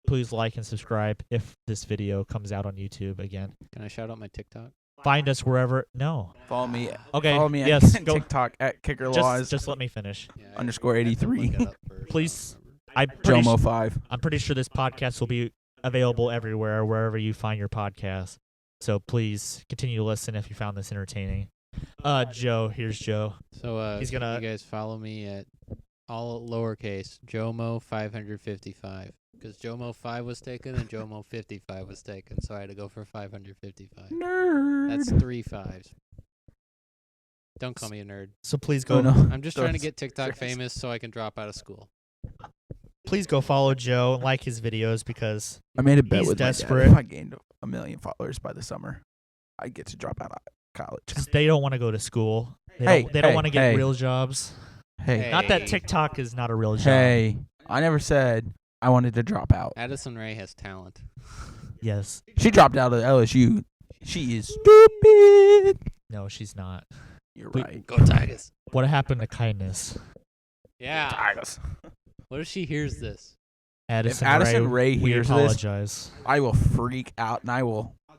Please like and subscribe if this video comes out on YouTube again. Can I shout out my TikTok? Find us wherever. No. Follow me. Okay. Follow me yes. at Go. TikTok at KickerLaws Just let me finish. Yeah, underscore I have to 83. look it up first. Please. I don't remember. Jomo5. I'm pretty sure this podcast will be available everywhere, wherever you find your podcast. So please continue to listen if you found this entertaining. Joe, here's Joe. So He's gonna- you guys follow me at all lowercase Jomo 555 because Jomo 5 was taken and Jomo 55 was taken, so I had to go for 555. Nerd. That's 3 5s. Don't call me a nerd. So please go. Oh, no. I'm just trying to Those- get TikTok famous so I can drop out of school. Please go follow Joe and like his videos because I made a bet He's with my desperate. dad. If I gained 1 million followers by the summer, I'd get to drop out of college. they don't want to go to school. They Hey, don't, they don't hey, want to get hey. real jobs. Hey, Not that Hey. TikTok is not a real job. hey, I never said I wanted to drop out. Addison Rae has talent. Yes. She dropped out of LSU. She is stupid. No, she's not. You're We- right. Go Tigers. What happened to kindness? Yeah. Tigers. What if she hears this? Addison Ray we hears this, apologize. I will freak out and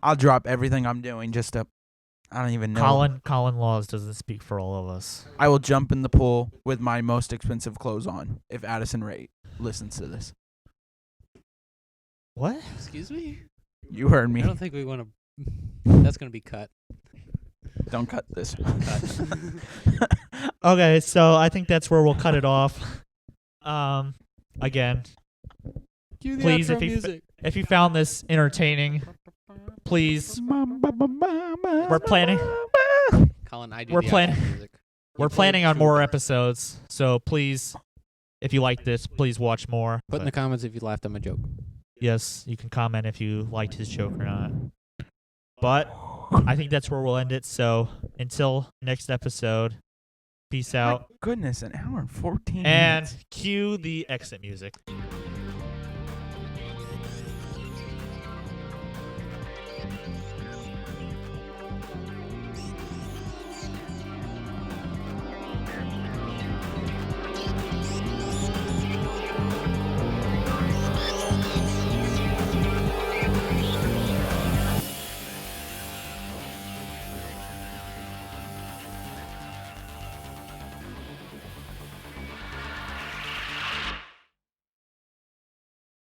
I'll drop everything I'm doing just to, I don't even know. Colin Laws doesn't speak for all of us. I will jump in the pool with my most expensive clothes on if Addison Ray listens to this. What? Excuse me? You heard I me. don't think we want to. That's going to be cut. Don't cut this. Okay, so I think that's where we'll cut it off. Again, Cue the Please, outro if you music. if you found this entertaining, please. We're planning. Colin, I do We're the outro planning- music. We're planning on more episodes, so please, if you like this, please watch more. Put in the comments if you laughed at my joke. Yes, you can comment if you liked his joke or not. But I think that's where we'll end it. So until next episode, peace out. Goodness, an hour and 14 And minutes. cue the exit music.